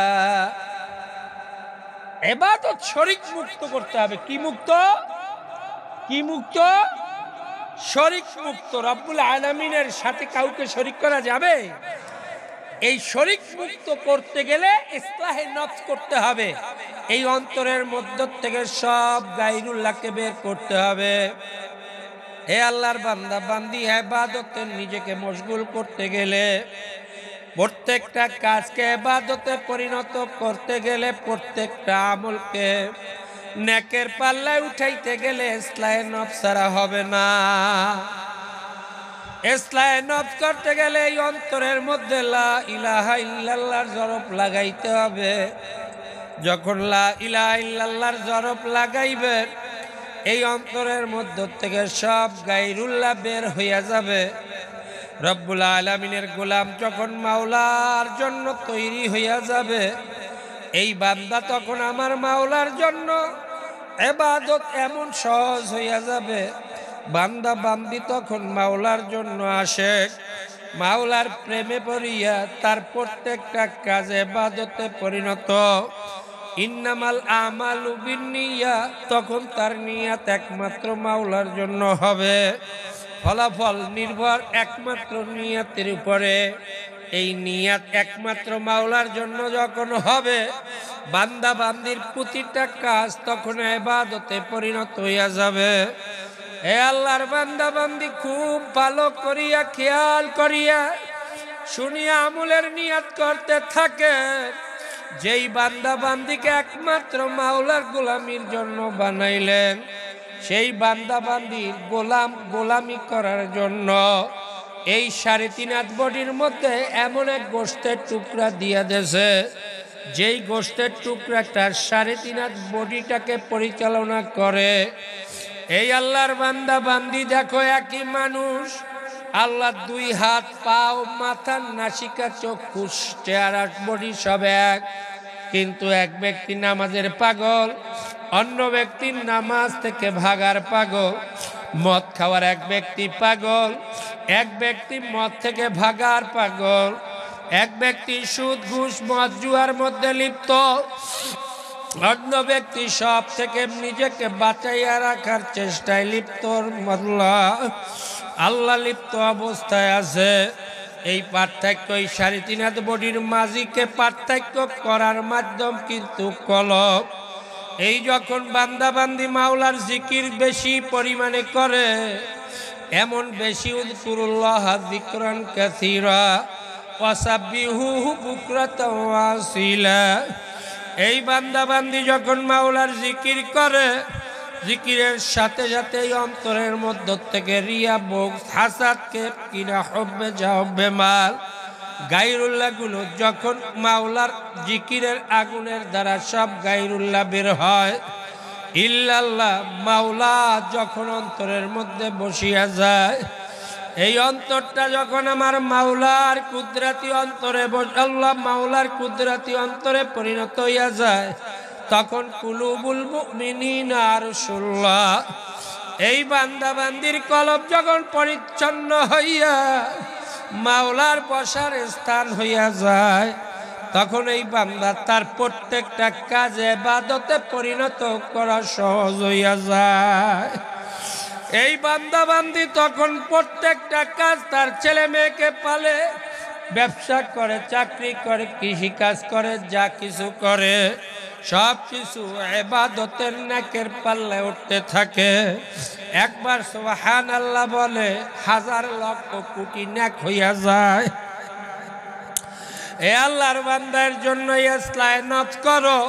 ইবাদত শরীক মুক্ত করতে হবে। কি মুক্ত? কি মুক্ত? শরীক মুক্ত। রব্বুল আলামিনের সাথে কাউকে শরীক করা যাবে? এই শরীক মুক্ত করতে গেলে ইসলাহে নফস করতে হবে। এই অন্তরের মধ্য থেকে সব গায়রুল্লাহকে বের করতে হবে। হে আল্লাহর বান্দা বান্দি, ইবাদতে নিজেকে মশগুল করতে গেলে, প্রত্যেকটা কাজকে ইবাদতে পরিণত করতে গেলে, প্রত্যেকটা আমলকে নেকের পাল্লায় উঠাইতে গেলে ইসলাহে নফস ছাড়া হবে না। ইসলাহে নফস করতে গেলে এই অন্তরের মধ্যে লা ইলাহা ইল্লাল্লাহর জরফ লাগাইতে হবে। যখন লা ইলাহা ইল্লাল্লাহর জরফ লাগাইবেন, এই অন্তরের মধ্য থেকে সব গায়রুল্লাহ বের হইয়া যাবে। রব্বুল আলামিনের গোলাম যখন মাওলার জন্য তৈরি হইয়া যাবে, এই বান্দা তখন আমার মাওলার জন্য ইবাদত এমন সহজ হইয়া যাবে। বান্দা বান্দি তখন মাওলার জন্য আশেক, মাওলার প্রেমে পড়িয়া তার প্রত্যেকটা কাজে ইবাদতে পরিণত। ইন্নামাল আমালু বিন্নিয়াত, তখন তার নিয়াত একমাত্র মাওলার জন্য হবে। ফলাফল নির্ভর একমাত্র নিয়াতের উপরে। এই নিয়াত একমাত্র মাওলার জন্য যখন হবে, বান্দা বান্দির প্রতিটা কাজ তখন ইবাদতে পরিণত হইয়া যাবে। হে আল্লাহর বান্দা বান্দি, খুব ভালো করিয়া খেয়াল করিয়া শুনিয়া আমলের নিয়াত করতে থাকে। যেই বান্দা বান্দিকে একমাত্র মাওলার গোলামির জন্য বানাইলেন, সেই বান্দা বান্দির গোলামি করার জন্য এই 3.5 হাত বডির মধ্যে এমন এক গোশতের টুকরা দিয়া দেছে, যেই গোশতের টুকরাটা 3.5 হাত বডিটাকে পরিচালনা করে। এই আল্লাহর বান্দা বান্দি দেখো একই মানুষ, আল্লাহ দুই হাত পাও মাথা নাসিকা চক্ষু চেহারা বডি সব এক, কিন্তু এক ব্যক্তি নামাজের পাগল, অন্য ব্যক্তি নামাজ থেকে ভাগার পাগল। মদ খাওয়ার এক ব্যক্তি পাগল, এক ব্যক্তি মদ থেকে ভাগার পাগল। এক ব্যক্তি সুদ ঘুষ মদ জুয়ার মধ্যে লিপ্ত, অন্য ব্যক্তি সব থেকে নিজেকে বাঁচাইয়া রাখার চেষ্টায় লিপ্ত। আল্লাহ লিপ্ত অবস্থায় আছে। এই পার্থক্য, এই 3.5 হাত বডির মাঝিকে পার্থক্য করার মাধ্যম কিন্তু কলব। এই যখন বান্দা বান্দি মাওলার জিকির বেশি পরিমাণে করে, এমন বেশি উযকুরুল্লাহ যিকরান কাসীরা ওয়াসাব্বিহুহু বুকরাতাও ওয়া আসীলা। এই বান্দা বান্দি যখন মাওলার জিকির করে, জিকিরের সাথে সাথে অন্তরের মধ্য থেকে রিয়া বগস হাসাদকে কিনা হব্বে জাহব্বে মাল গায়রুল্লাহ গুলো যখন মাওলার জিকিরের আগুনের দ্বারা সব গায়রুল্লাহ বের হয়, ইল্লাল্লাহ মাওলা যখন অন্তরের মধ্যে বসিয়া যায়, এই অন্তরটা যখন আমার মাওলার কুদরতি অন্তরে আল্লাহ মাওলার কুদরতি অন্তরে পরিণত হইয়া যায়, তখন কুলুবুল মুমিনিনা আরশুল্লাহ। এই বান্দা বান্দির কলব যখন পরিচ্ছন্ন হইয়া মাওলার বসার স্থান হইয়া যায়, তখন এই বান্দা তার প্রত্যেকটা কাজে ইবাদতে পরিণত করা সহজ হইয়া যায়। এই বান্দা বান্দি তখন প্রত্যেকটা কাজ, তার ছেলে মেয়েকে পালে, ব্যবসা করে, চাকরি করে, কৃষি কাজ করে, যা কিছু করে সব কিছু ইবাদতের নেকের পাল্লে উঠতে থাকে। একবার সুবহানাল্লাহ বলে 1000 লক্ষ কোটি নেক হইয়া যায়। এ আল্লাহর বান্দার জন্য ইসলাহ নফস করো।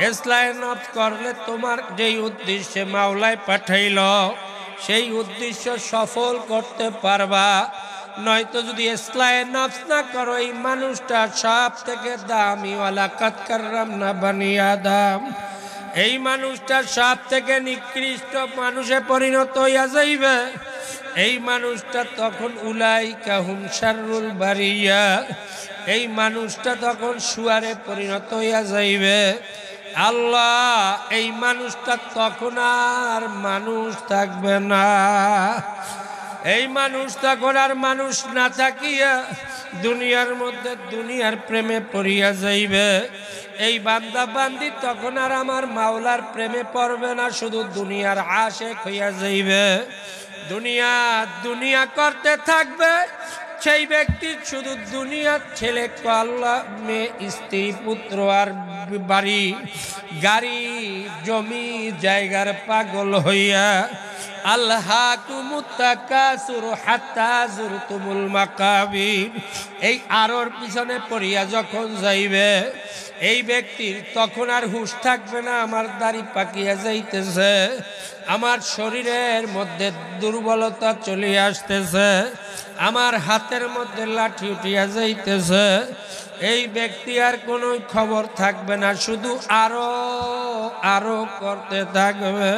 ইসলাহ নফস করলে তোমার যেই উদ্দেশ্যে মাওলায় পাঠাইল সেই উদ্দেশ্য সফল করতে পারবা। নয়তো যদি ইসলাহ নফস না করো, এই মানুষটা সব থেকে দামি, ওয়ালাকাদ কাররামনা বানি আদম, এই মানুষটা সব থেকে নিকৃষ্ট মানুষে পরিণত হইয়া যাইবে। এই মানুষটা তখন উলাইকা হুম শাররুল বারিয়া, এই মানুষটা তখন শুয়ারে পরিণত হইয়া যাইবে। আল্লাহ এই মানুষটা তখন আর মানুষ থাকবে না। এই মানুষ তখন আর মানুষ না থাকিয়া দুনিয়ার মধ্যে দুনিয়ার প্রেমে পড়িয়া যাইবে। এই বান্দা বান্দি তখন আর আমার মাওলার প্রেমে পড়বে না, শুধু দুনিয়ার আশেক হইয়া যাইবে। দুনিয়া দুনিয়া করতে থাকবে। সেই ব্যক্তি শুধু দুনিয়ার ছেলে, কল্লা, মেয়ে, স্ত্রী, পুত্র আর বাড়ি গাড়ি জমি জায়গার পাগল হইয়া আল্লাহাকুমুত তাকাসুর হাত্তা যুরতুমুল মাকাবির, এই আরোর পিছনে পড়িয়া যখন যাইবে, এই ব্যক্তির তখন আর হুঁশ থাকবে না। আমার দাড়ি পাকিয়া যাইতেছে, আমার শরীরের মধ্যে দুর্বলতা চলে আসতেছে, আমার হাতের মধ্যে লাঠি উঠিয়া যাইতেছে। এই ব্যক্তি আর কোনো খবর থাকবে না, শুধু আরো আরো করতে থাকবে।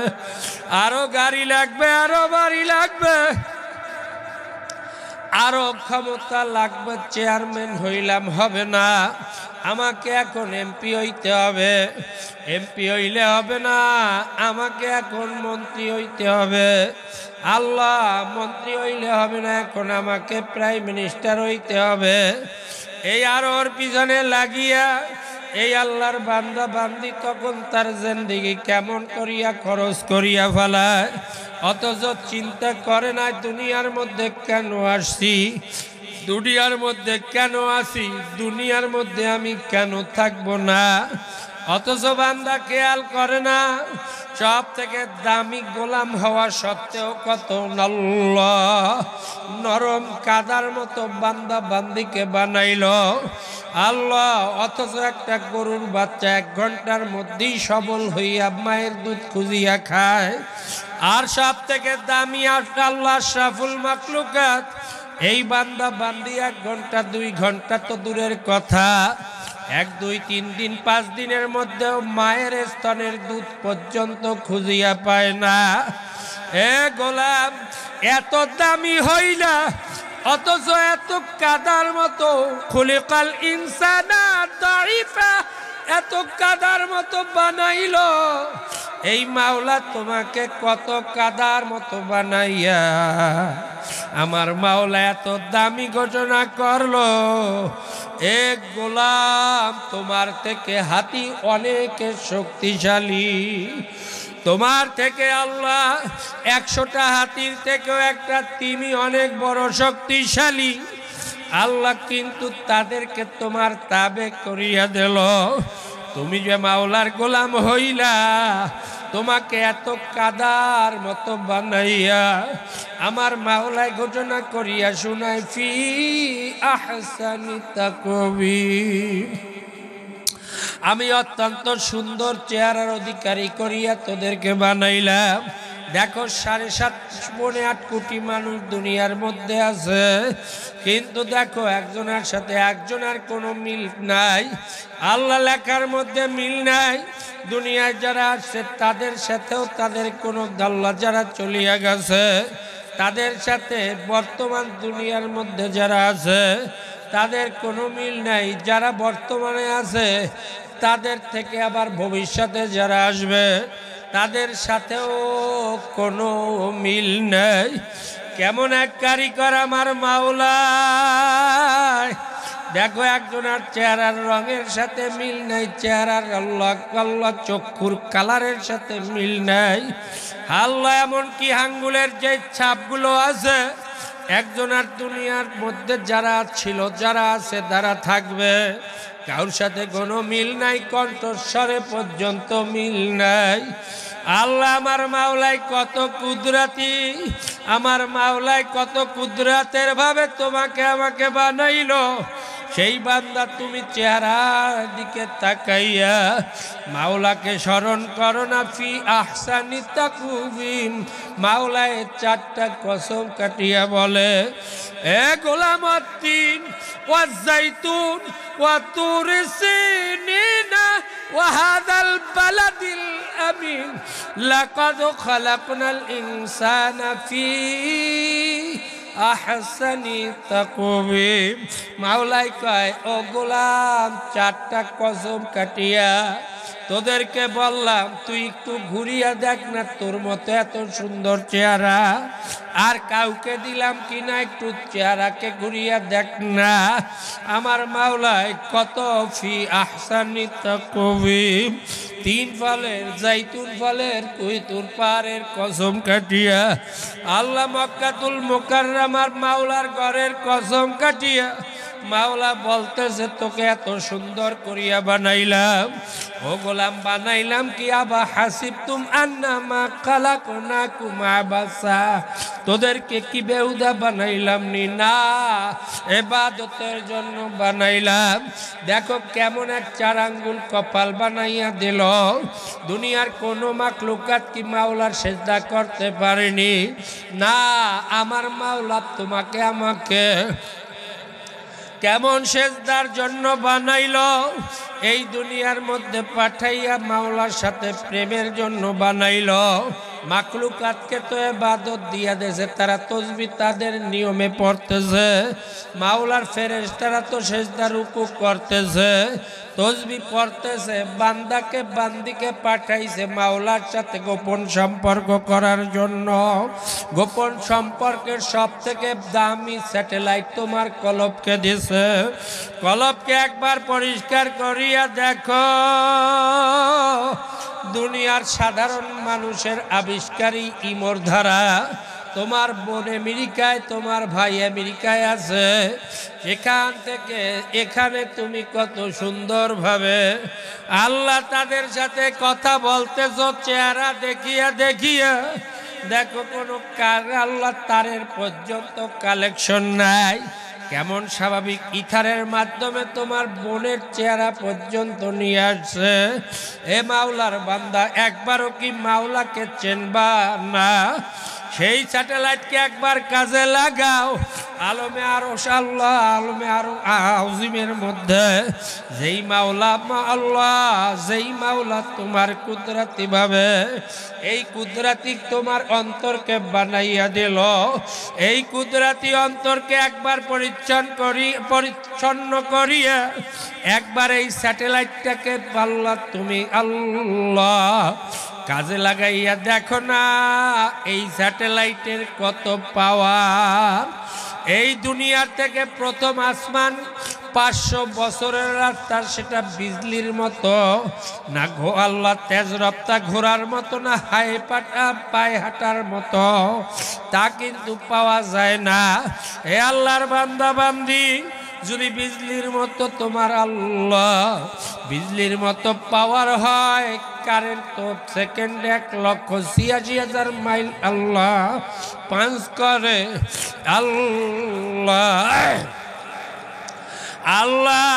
আরো গাড়ি লাগবে, আরো বাড়ি লাগবে, আরো ক্ষমতা লাগবে। চেয়ারম্যান হইলাম হবে না, আমাকে এখন এমপি হইতে হবে। এমপি হইলে হবে না, আমাকে এখন মন্ত্রী হইতে হবে। আল্লাহ মন্ত্রী হইলে হবে না, এখন আমাকে প্রাইম মিনিস্টার হইতে হবে। এই আর ওর পিছনে লাগিয়া এই আল্লাহর বান্দা বান্দি তখন তার জিন্দেগি কেমন করিয়া খরচ করিয়া ফেলায়, অথচ চিন্তা করে না দুনিয়ার মধ্যে কেন আসছি, দুনিয়ার মধ্যে কেন আসি, দুনিয়ার মধ্যে আমি কেন থাকবো না। অথচ বান্দা খেয়াল করে না, সব থেকে দামি গোলাম হওয়া সত্ত্বেও কত নরম কাদার মতো বান্দা বান্দিকে বানাইল আল্লাহ। অথচ একটা গরুর বাচ্চা 1 ঘন্টার মধ্যেই সবল হইয়া মায়ের দুধ খুঁজিয়া খায়। আর সব থেকে দামি আল্লাহ আশরাফুল মাখলুকাত, এই বান্দা বান্দি 1 ঘন্টা 2 ঘন্টা তো দূরের কথা, 1 2 3 দিন 5 দিনের মধ্যেও মায়ের স্তনের দুধ পর্যন্ত খুঁজিয়া পায় না। এ গোলাম এত দামি হইলা অথচ এত কাদার মতো খুলিকাল ইনসানা দাইফা এত কাদার মতো বানাইলো এই মাওলা তোমাকে কত কাদার মতো বানাইয়া আমার মাওলা এত দামি ঘোষণা করলো এক গোলাম তোমার থেকে হাতি অনেক শক্তিশালী তোমার থেকে আল্লাহ 100টা হাতির থেকেও একটা তিমি অনেক বড় শক্তিশালী আল্লাহ কিন্তু তাদেরকে তোমার তাবে করিয়া দিল তুমি যে মাওলার গোলাম হইলা তোমাকে এত কাদার মতো বানাইয়া আমার মাওলায় ঘোষণা করিয়া শোনায় ফি আহসানি তাকবীর আমি অত্যন্ত সুন্দর চেহারার অধিকারী করিয়া তোদেরকে বানাইলাম দেখো 7.5-8 কোটি মানুষ দুনিয়ার মধ্যে আছে কিন্তু দেখো একজনের সাথে একজনের কোনো মিল নাই আল্লাহ লেখার মধ্যে মিল নাই দুনিয়ায় যারা আছে তাদের সাথেও তাদের কোনো আল্লাহ যারা চলিয়া গেছে তাদের সাথে বর্তমান দুনিয়ার মধ্যে যারা আছে তাদের কোনো মিল নাই যারা বর্তমানে আছে তাদের থেকে আবার ভবিষ্যতে যারা আসবে তাদের সাথেও কোনো মিল নেই কেমন এক কারিগর আমার মাওলা দেখো একজনের চেহারার রঙের সাথে মিল নাই চেহারার আল্লাহ চক্ষুর কালারের সাথে মিল নাই আল্লাহ এমনকি আঙ্গুলের যে ছাপগুলো আছে একজনের দুনিয়ার মধ্যে যারা ছিল যারা আছে তারা থাকবে কারোর সাথে কোনো মিল নাই কণ্ঠস্বরে পর্যন্ত মিল নাই আল্লাহ আমার মাওলাই কত কুদরতি আমার মাওলাই কত কুদরতের ভাবে তোমাকে আমাকে বানাইলো সেই বান্দা তুমি চেহারার দিকে তাকাইয়া মাওলাকে স্মরণ করো না ফি আহসানি তাকবীর মাওলায় 4টা কসম কাটিয়া বলে এ গোলামউদ্দিন ওয়া যাইতুন ওয়া তুর সিনিনা ওয়া হাযাল বালাদিল আমিন লাকাদ খালাকনাল ইনসানা ফি আহসানি তাকবীর মাওলাই কয় ও গোলাম 4টা কসম কাটিয়া তোদেরকে বললাম তুই একটু ঘুরিয়া দেখ না তোর মতো এত সুন্দর চেহারা আর কাউকে দিলাম কিনা একটু চেহারাকে ঘুরিয়া দেখ না আমার মাওলাই কত ফি আহসানি তাকবীর 3 ফলের জাইতুন ফলের কুইতুর পাহাড়ের কসম কাটিয়া আল্লাহ মক্কাতুল মুকাররমার মাওলার ঘরের কসম কাটিয়া মাওলা বলতেছে তোকে এত সুন্দর করিয়া বানাইলাম ও গোলাম বানাইলাম কি আবা হাসিবতুম আন্নামা খালাকনাকুম আবাসা তোদেরকে কি বেহুদা বানাইলাম নি না ইবাদতের জন্য বানাইলাম দেখো কেমন এক 4 আঙ্গুল কপাল বানাইয়া দিল দুনিয়ার কোনো মাখলুকাত কি মাওলার সিজদা করতে পারেনি না আমার মাওলা তোমাকে আমাকে কেমন সেজদার জন্য বানাইলো এই দুনিয়ার মধ্যে পাঠাইয়া মাওলার সাথে প্রেমের জন্য বানাইলো মাখলুকাতকে তো ইবাদত দিয়া দেছে তারা তাসবিহ তাদের নিয়মে পড়তেছে মাওলার ফেরেশতারা তো সেজদা রুকু করতেছে তাসবিহ পড়তেছে বান্দাকে বান্দিকে পাঠাইছে মাওলার সাথে গোপন সম্পর্ক করার জন্য গোপন সম্পর্কের সবথেকে দামি স্যাটেলাইট তোমার কলবকে দিছে কলবকে একবার পরিষ্কার করিয়া দেখো দুনিয়ার সাধারণ মানুষের আবিষ্কারী ইমোর ধারা তোমার বোন আমেরিকায় তোমার ভাই আমেরিকায় আছে এখান থেকে এখানে তুমি কত সুন্দরভাবে আল্লাহ তাদের সাথে কথা বলতেছো চেহারা দেখিয়া দেখিয়া দেখো কোনো আল্লাহ তারের পর্যন্ত কালেকশন নাই কেমন স্বাভাবিক ইথারের মাধ্যমে তোমার বোনের চেহারা পর্যন্ত নিয়ে আসছে এ মাওলার বান্দা একবারও কি মাওলাকে চেনবা না সেই স্যাটেলাইটকে একবার কাজে লাগাও আলমে আরশ আল্লাহ, আলমে আজিমের মধ্যে যেই মাওলা আল্লাহ, যেই মাওলা তোমার কুদরতি ভাবে এই কুদরতি তোমার অন্তরকে বানাইয়া দিল, এই কুদরতি অন্তরকে একবার পরিচ্ছন্ন করিয়া একবার এই স্যাটেলাইটটাকে আল্লাহ তুমি আল্লাহ কাজে লাগাইয়া দেখো না এই স্যাটেলাইটের কত পাওয়ার। এই দুনিয়ার থেকে প্রথম আসমান 500 বছরের রাস্তা, সেটা বিজলির মতো না, আল্লাহ তেজ রপ্তা ঘোড়ার মতো না, পায়ে হাঁটার মতো, তা কিন্তু পাওয়া যায় না। হে আল্লাহর বান্দা বান্দি, যদি বিজলির মতো তোমার আল্লাহ বিজলির মতো পাওয়ার হয়, কারেন্ট তো সেকেন্ডে 1,86,000 মাইল আল্লাহ পাঞ্চ করে। আল্লাহ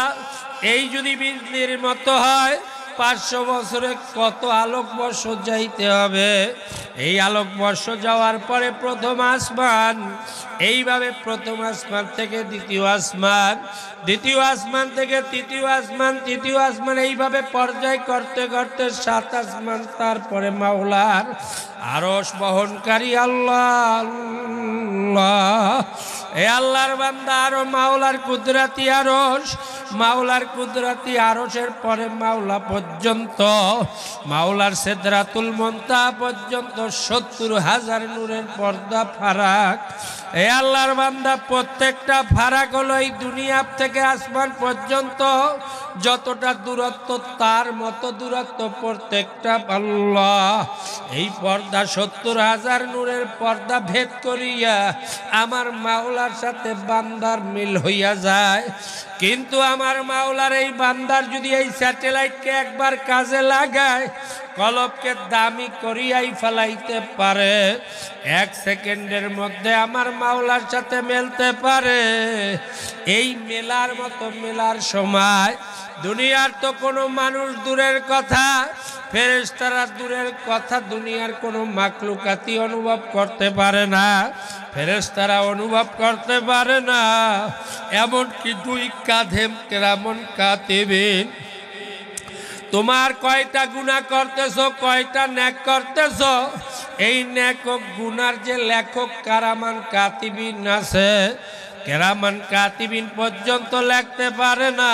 এই যদি বিজলির মতো হয়, 500 বছরে কত আলোকবর্ষ যাইতে হবে। এই আলোকবর্ষ যাওয়ার পরে প্রথম আসমান, এইভাবে প্রথম আসমান থেকে দ্বিতীয় আসমান, দ্বিতীয় আসমান থেকে তৃতীয় আসমান, তৃতীয় আসমান, এইভাবে পর্যায় করতে করতে 7 আসমান, তারপরে মাওলার আরশ বহনকারী আল্লাহ। এ আল্লাহর বান্দা, আরো মাওলার কুদরতি আরশ, মাওলার কুদরতি আরশের পরে মাওলা পর্যন্ত, মাওলার সিদরাতুল মুনতাহা পর্যন্ত 70,000 নূরের পর্দা ফারাক। এ আল্লাহর বান্দা, প্রত্যেকটা ফারাক হলো এই দুনিয়া থেকে আসমান পর্যন্ত যতটা দূরত্ব, তার মতো দূরত্ব প্রত্যেকটা আল্লাহ। এই পর্দা 70,000 নূরের পর্দা ভেদ করিয়া আমার মাওলার সাথে বান্দার মিল হইয়া যায়। কিন্তু আমার মাওলার এই বান্দার যদি এই স্যাটেলাইটকে একবার কাজে লাগায়, কলবকে দামি করিয়াই ফেলাইতে পারে, 1 সেকেন্ডের মধ্যে আমার মাওলার সাথে মেলতে পারে। এই মেলার মতো মেলার সময় দুনিয়ার তো কোনো মানুষ দূরের কথা, ফেরেশতারা দূরের কথা, দুনিয়ার কোনো মাখলুকাতি অনুভব করতে পারে না, ফেরেশতারা অনুভব করতে পারে না। এমনকি 2 কাঁধে কেরামন কাতিবিন, তোমার কয়টা গুনাহ করতেছো, কয়টা নেক করতেছো, এই নেক ও গুনার যে লেখক কারামান কাতিবিন আছে, কেরামান কাতিবিন পর্যন্ত লিখতে পারে না,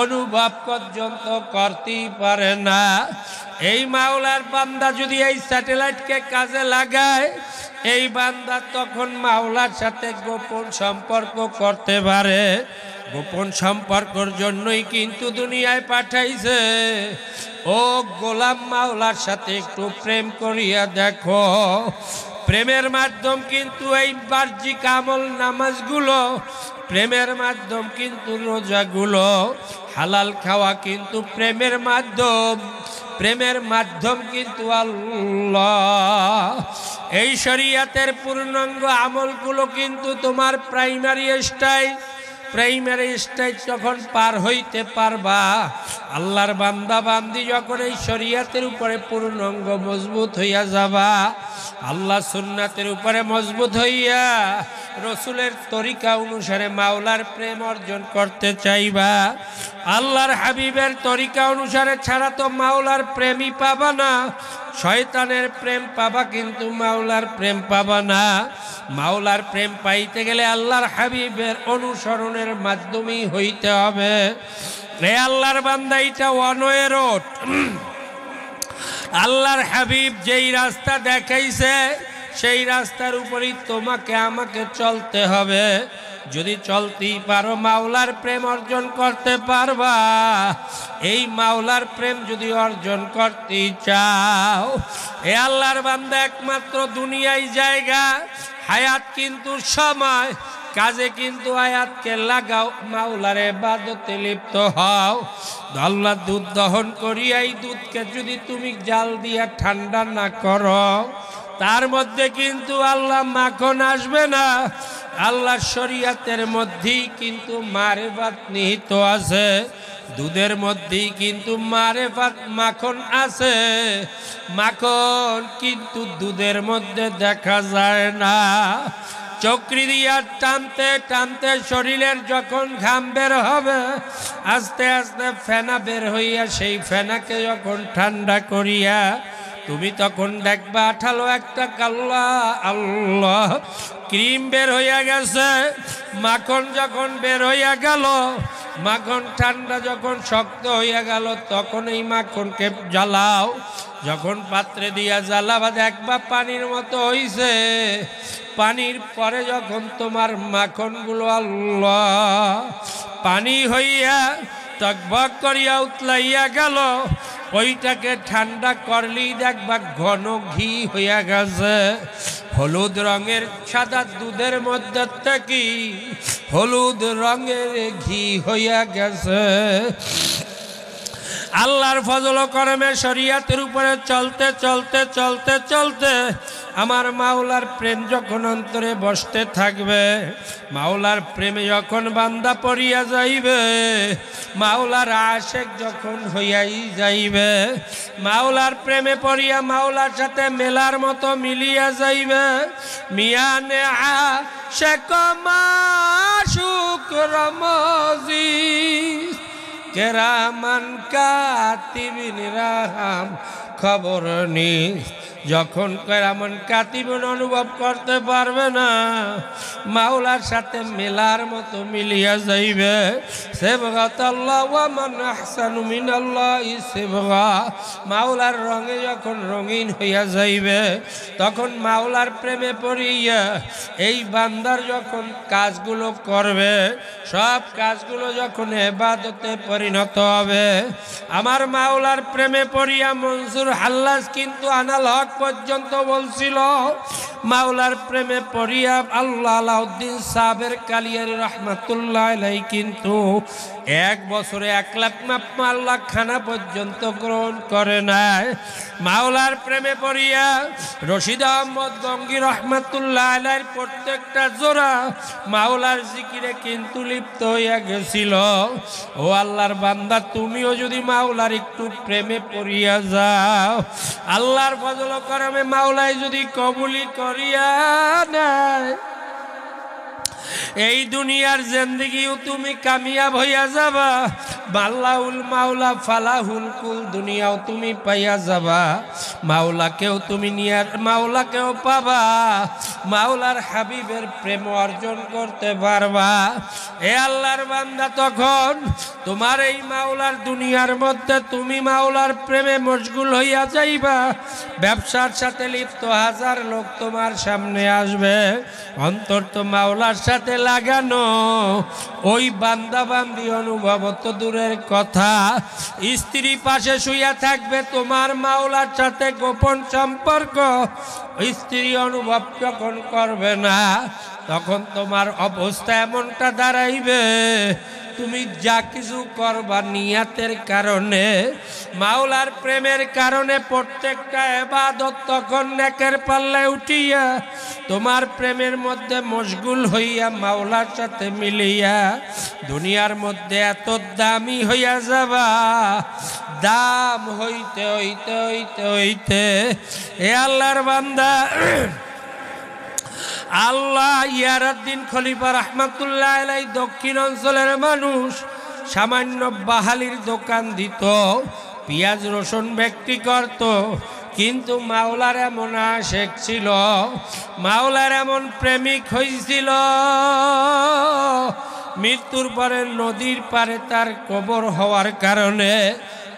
অনুভব পর্যন্ত করতেই পারে না। এই মাওলার বান্দা যদি এই স্যাটেলাইটকে কাজে লাগায়, এই বান্দা তখন মাওলার সাথে গোপন সম্পর্ক করতে পারে। গোপন সম্পর্কের জন্যই কিন্তু দুনিয়ায় পাঠাইছে। ও গোলাম, মাওলার সাথে একটু প্রেম করিয়া দেখো। প্রেমের মাধ্যম কিন্তু এই বাহ্যিক আমল নামাজগুলো, প্রেমের মাধ্যম কিন্তু রোজাগুলো, হালাল খাওয়া কিন্তু প্রেমের মাধ্যম, প্রেমের মাধ্যম কিন্তু আল্লাহ। এই শরীয়তের পূর্ণাঙ্গ আমলগুলো কিন্তু তোমার প্রাইমারি স্টেজ যখন পার হইতে পারবা, আল্লাহর বান্দা বান্দি যখন এই শরীয়তের উপরে পূর্ণাঙ্গ মজবুত হইয়া যাবা, আল্লাহ সুন্নাতের উপরে মজবুত হইয়া রসুলের তরিকা অনুসারে মাওলার প্রেম অর্জন করতে চাইবা, আল্লাহর হাবিবের তরিকা অনুসারে ছাড়া তো মাওলার প্রেমই পাবা না। শয়তানের প্রেম পাবা কিন্তু মাওলার প্রেম পাবা না। মাওলার প্রেম পাইতে গেলে আল্লাহর হাবিবের অনুসরণের মাধ্যমেই হইতে হবে। রে আল্লাহর বান্দা, এটা ওয়ান ওয়ে রোড। আল্লাহর হাবিব যেই রাস্তা দেখাইছে, সেই রাস্তার উপরেই তোমাকে আমাকে চলতে হবে। যদি চলতেই পারো, মাওলার প্রেম অর্জন করতে পারবা। এই মাওলার প্রেম যদি অর্জন করতে চাও, এ আল্লাহর বান্দা, একমাত্র দুনিয়ায় জায়গা, হায়াত কিন্তু সময়, কাজে কিন্তু আয়াতকে লাগাও, মাওলার ইবাদতে লিপ্ত হও। আল্লাহ দুধ দহন করিয়া এই দুধকে যদি তুমি জাল দিয়া ঠান্ডা না করো, তার মধ্যে কিন্তু আল্লাহ মাখন আসবে না। আল্লাহ শরীয়তের মধ্যেই কিন্তু মারেফাত নিহিত আছে, দুধের মধ্যেই কিন্তু মারেফাত মাখন আছে। মাখন কিন্তু দুধের মধ্যে দেখা যায় না। চক্রি দিয়া টানতে টানতে শরীরের যখন ঘাম বের হবে, আস্তে আস্তে ফেনা বের হইয়া সেই ফেনাকে যখন ঠান্ডা করিয়া তুমি তখন দেখবা আঠালো একটা কাল্লা আল্লাহ ক্রিম বের হইয়া গেছে। মাখন যখন বের হইয়া গেল, মাখন ঠান্ডা যখন শক্ত হইয়া গেল, তখন এই মাখনকে জ্বালাও। যখন পাত্রে দিয়া জ্বালাবা দেখবা পানির মতো হইছে। পানির পরে যখন তোমার মাখনগুলো আল্লাহ পানি হইয়া টকবক করিয়া উতলাইয়া গেল, ওইটাকে ঠান্ডা করলেই দেখবা ঘন ঘি হইয়া গেছে। হলুদ রঙের সাদা দুধের মধ্যে থেকে হলুদ রঙের ঘি হইয়া গেছে। আল্লাহর ফজল ও করমে শরিয়াতের উপরে চলতে চলতে চলতে চলতে আমার মাওলার প্রেম যখন অন্তরে বসতে থাকবে, মাওলার প্রেমে যখন বান্দা পড়িয়া যাইবে, মাওলার আশেক যখন হইয়াই যাইবে, মাওলার প্রেমে পড়িয়া মাওলার সাথে মেলার মতো মিলিয়া যাইবে। মিয়ানে আশেক মাশুক রমজি কেরামান কাতিবিন রাহাম খবর নি। যখন কেরামান কাতিবিন অনুভব করতে পারবে না, মাওলার সাথে মেলার মতো মিলিয়া যাইবে। সিবগাতাল্লাহ ওয়া মান আহসানু মিনাল্লাহি সিবগা, মাওলার রঙে যখন রঙিন হইয়া যাইবে, তখন মাওলার প্রেমে পড়িয়া এই বান্দার যখন কাজগুলো করবে, সব কাজগুলো যখন ইবাদতে পরিণত হবে। আমার মাওলার প্রেমে পড়িয়া মনসুর হাল্লাজ কিন্তু আনাল হক পর্যন্ত বলছিল, মাওলার প্রেমে পড়িয়া আল্লাহ আলাউদ্দিন সাবের কালিয়ারি রহমাতুল্লাহ আলাইহি কিন্তু 1 বছরে 1 লাখ আল্লাহ খানা পর্যন্ত গ্রহণ করে নাই। মাওলার প্রেমে পড়িয়া রশিদ আহমদ গঙ্গি রহমাতুল্লাহ আলাইহির প্রত্যেকটা জোড়া মাওলার জিকিরে কিন্তু লিপ্ত হইয়া গেছিল। ও আল্লাহর বান্দা, তুমিও যদি মাওলার একটু প্রেমে পড়িয়া যাও, আল্লাহর ফজল ও করমে মাওলাই যদি কবুলি করিয়া নেয়, এই দুনিয়ার জিন্দেগিও তুমি কামিয়াব হইয়া যাবা। মাল্লাউল মাওলা ফালাহুল কুল, দুনিয়াও তুমি পাইয়া যাবা, মাওলাকেও তুমি নিয়ার মাওলাকেও পাবা, মাওলার হাবিবের প্রেম অর্জন করতে পারবা। এ আল্লাহর বান্দা, তখন তোমার এই মাওলার দুনিয়ার মধ্যে তুমি মাওলার প্রেমে মশগুল হইয়া যাইবা। ব্যবসার সাথে লিপ্ত 1000 লোক তোমার সামনে আসবে, অন্তর তো মাওলার সাথে লাগানো। ওই বান্দা বান্দি অনুভব তো দূরের কথা, স্ত্রী পাশে শুইয়া থাকবে, তোমার মাওলার সাথে গোপন সম্পর্ক স্ত্রী অনুভব যখন করবে না, তখন তোমার অবস্থা এমনটা দাঁড়াইবে, তুমি যা কিছু করবা নিয়াতের কারণে, মাওলার প্রেমের কারণে প্রত্যেকটা ইবাদত তখন নেকের পাল্লায় উঠিয়া তোমার প্রেমের মধ্যে মশগুল হইয়া মাওলার সাথে মিলিয়া দুনিয়ার মধ্যে এত দামি হইয়া যাবা। দাম হইতে হইতে হইতে হইতে এ আল্লাহর বান্দা, আল্লাহ ইয়ারউদ্দিন খলিফা রহমাতুল্লাহ আলাইহি দক্ষিণ অঞ্চলের মানুষ, সামান্য বাহালির দোকান দিত, পেঁয়াজ রসুন বিক্রি করত, কিন্তু মাওলার এমন আশেক ছিল, মাওলার এমন প্রেমিক হয়েছিল, মৃত্যুর পরে নদীর পারে তার কবর হওয়ার কারণে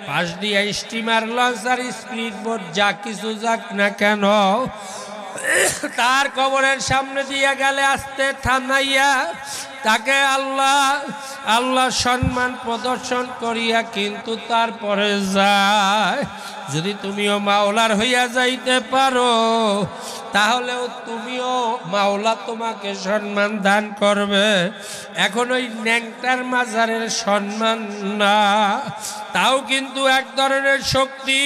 পাশ দিয়া স্টিমার, লঞ্চ আর স্পিড বোট যা কিছু যাক না কেন, তার কবরের সামনে দিয়ে গেলে আস্তে থামাইয়া তাকে আল্লাহ সম্মান প্রদর্শন করিয়া কিন্তু তারপরে যায়। যদি তুমিও মাওলার হইয়া যাইতে পারো, তাহলেও তুমিও মাওলা তোমাকে সম্মান দান করবে। এখন ওই ন্যাংটার মাজারের সম্মান না, তাও কিন্তু এক ধরনের শক্তি।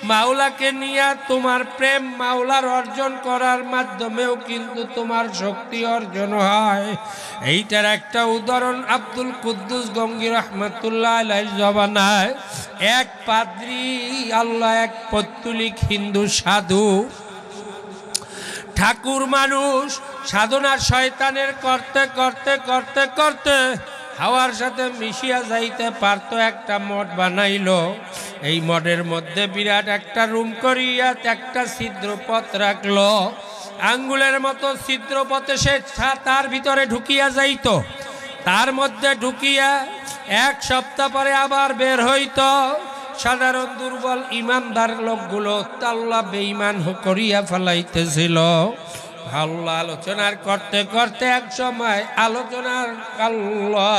মাওলাকে নিয়ে তোমার প্রেম মাওলার অর্জন করার মাধ্যমেও কিন্তু তোমার শক্তি অর্জন হয়। এইটার একটা উদাহরণ আব্দুল কুদ্দুস গঙ্গি রহমাতুল্লাহ আলাইহির জবানায় এক পাদ্রী, আল্লাহ এক পৌত্তলিক হিন্দু সাধু ঠাকুর মানুষ, সাধনা শয়তানের করতে করতে করতে করতে হাওয়ার সাথে মিশিয়া যাইতে পারতো, একটা মঠ বানাইলো। এই মঠের মধ্যে বিরাট একটা রুম করিয়া একটা ছিদ্রপথ রাখলো, আঙ্গুলের মতো ছিদ্রপথে সে তার ভিতরে ঢুকিয়া যাইত, তার মধ্যে ঢুকিয়া এক সপ্তাহ পরে আবার বের হইত। সাধারণ দুর্বল ইমানদার লোকগুলো আল্লাহ বেঈমান করিয়া ফেলাইতেছিল। আল্লাহ আলোচনার করতে করতে এক সময় আলোচনার আল্লাহ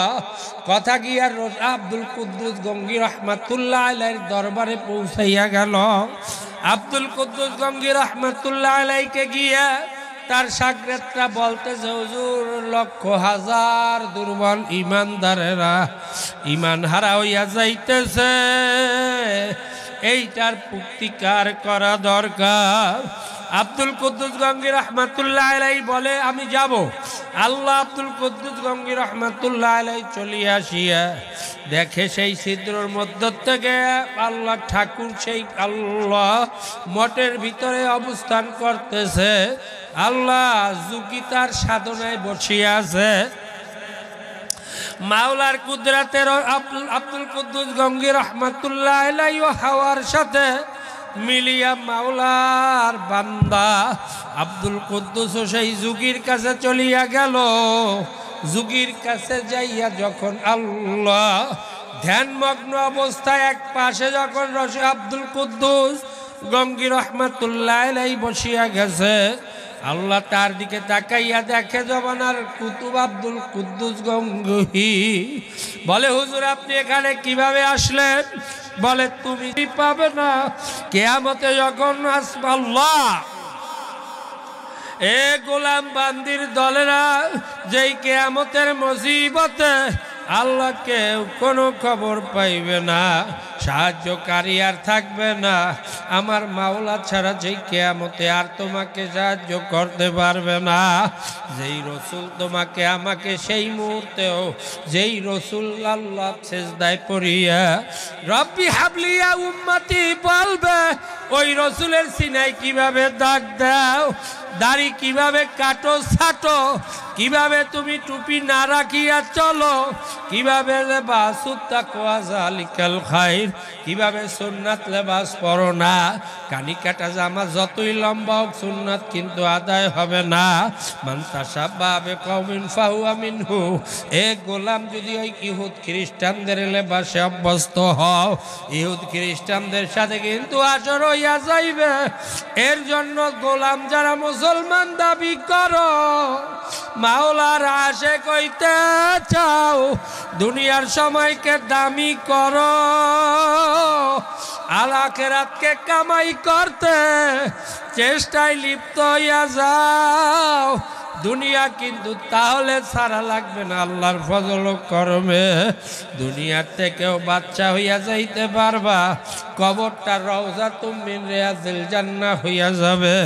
কথা গিয়া আব্দুল কুদ্দুস গঙ্গী রহমাতুল্লাহ আলাইহির দরবারে পৌঁছাইয়া গেল। আব্দুল কুদ্দুস গঙ্গী রহমাতুল্লাহ আলাইকে গিয়া তার শাগরেদরা বলতেছে, হুজুর লক্ষ হাজার দুর্বল ইমানদারেরা ইমান হারা হইয়া যাইতেছে, এইটার প্রতিকার করা দরকার। আব্দুল কুদ্দুস গঙ্গী রহমাতুল্লাহ আলাইহি বলে, আমি যাব। আল্লাহ আব্দুল কুদ্দুস গঙ্গী রহমাতুল্লাহ আলাইহি চলিয়া আসিয়া দেখে সেই ছিদ্রর মধ্য থেকে আল্লাহ ঠাকুর সেই আল্লাহ মঠের ভিতরে অবস্থান করতেছে। আল্লাহ যুগী তার সাধনায় বসিয়া আছে। মাওলার কুদরতের আব্দুল কুদ্দুস গঙ্গী রহমাতুল্লাহ আলাইহি হাওয়ার সাথে মিলিয়া মাওলার বান্দা আব্দুল কুদ্দুস সেই যুগীর কাছে চলিয়া গেল। যুগীর কাছে যাইয়া যখন আল্লাহ ধ্যানমগ্ন অবস্থায় এক পাশে যখন আব্দুল কুদ্দুস গঙ্গী রহমাতুল্লাহ আলাইহি বসিয়া গেছে, আল্লাহ তার দিকে তাকাইয়া দেখে জবানার কুতুব আব্দুল কুদ্দুস গঙ্গী। বলে, হুজুর আপনি এখানে কিভাবে আসলেন? বলে, তুমি পাবে না কিয়ামতে যখন আসবে। আল্লাহ এ গোলাম বান্দির দলেরা যেই কিয়ামতের মুসিবতে আল্লাহ কেউ কোনো খবর পাইবে না, সাহায্যকারী আর থাকবে না, আমার মাওলা ছাড়া যেই কিয়ামতে আর তোমাকে সাহায্য করতে পারবে না। যেই রসুল তোমাকে আমাকে সেই মুহূর্তেও যেই রসুল আল্লাহ সেজদায় পড়িয়া রব্বি হাবলিয়া উম্মতি বলবে, ওই রসুলের সিনায় কিভাবে দাগ দাও, দাড়ি কিভাবে কাটো ছাটো, কিভাবে তুমি টুপি না রাখিয়া চলো, কিভাবে লেবাস তাকওয়া যালিকাল খায়র, কিভাবে সুন্নাত লেবাস পরো না। কানি কাটা জামা যতই লম্বা হোক সুন্নাত কিন্তু আদায় হবে না। মান তাশাব্বাহা বিকওমিন ফাহুয়া মিনহু। এ গোলাম যদি ওই ইহুদ খ্রিস্টানদের লেবাসে অভ্যস্ত হও, ইহুদ খ্রিস্টানদের সাথে কিন্তু আসর হইয়া যাইবে। এর জন্য গোলাম যারা মুসলমান দাবি করো, মাওলার আশিক হইতে চাও, দুনিয়ার সময়কে দামি করো, আখিরাতকে কামাই করতে চেষ্টায় লিপ্ত হইয়া যাও, দুনিয়া কিন্তু তাহলে ছাড়া লাগবে না। আল্লাহর ফজল ও করমে দুনিয়ার থেকেও বাচ্চা হইয়া যাইতে পারবা, কবরটা রওজাতুম মিন রিয়াজিল জান্নাহ হইয়া যাবে।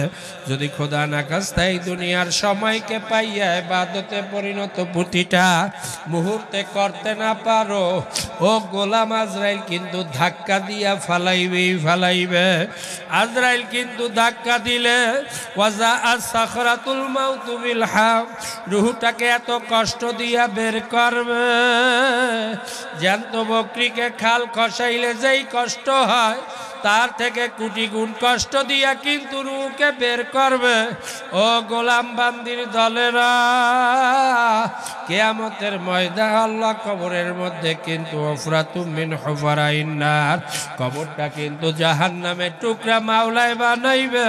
যদি খোদা না খাস্তাই দুনিয়ার সময়কে পাইয়া ইবাদতে পরিণত প্রতিটা মুহূর্তে করতে না পারো, ও গোলাম আজরাইল কিন্তু ধাক্কা দিয়া ফালাইবে। আজরাইল কিন্তু ধাক্কা দিলে ওয়াজা আস-সাখরাতুল মাউতু বিল হাক, রূহটাকে এত কষ্ট দিয়া বের করবে। জ্যান্ত বকরিকে খাল খসাইলে যেই কষ্ট হয় তার থেকে কোটি গুণ কষ্ট দিয়া কিন্তু রূহকে বের করবে। ও গোলাম বান্দির দলেরা, কিয়ামতের ময়দান আল্লাহ কবরের মধ্যে কিন্তু হুফরাতুম মিন হুফারাইন নার, কবরটা কিন্তু জাহান্নামের টুকরা মাওলায় বানাইবে।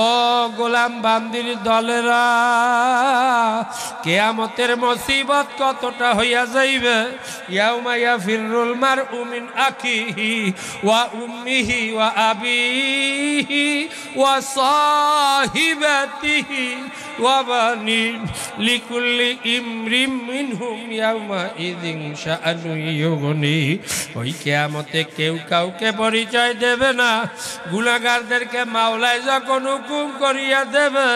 ও গোলাম বান্দির দলেরা, কিয়ামতের মুসিবত কতটা হইয়া যাইবে। ইয়াউমা ইয়াফিরুল মারউ মিন আখিহি ওয়া উম্মিহি ওয়া আবিহি ওয়া সাহিবাতিহি ওয়া বানি লিকুল্লি ইমরিম মিনহুম ইয়াউমা ইযিন শাআনু ইউগনি। ওই কিয়ামতে কেউ কাউকে পরিচয় দেবে না। গুনাহগারদেরকে মাওলায় যখন হুকুম করিয়া দেবে,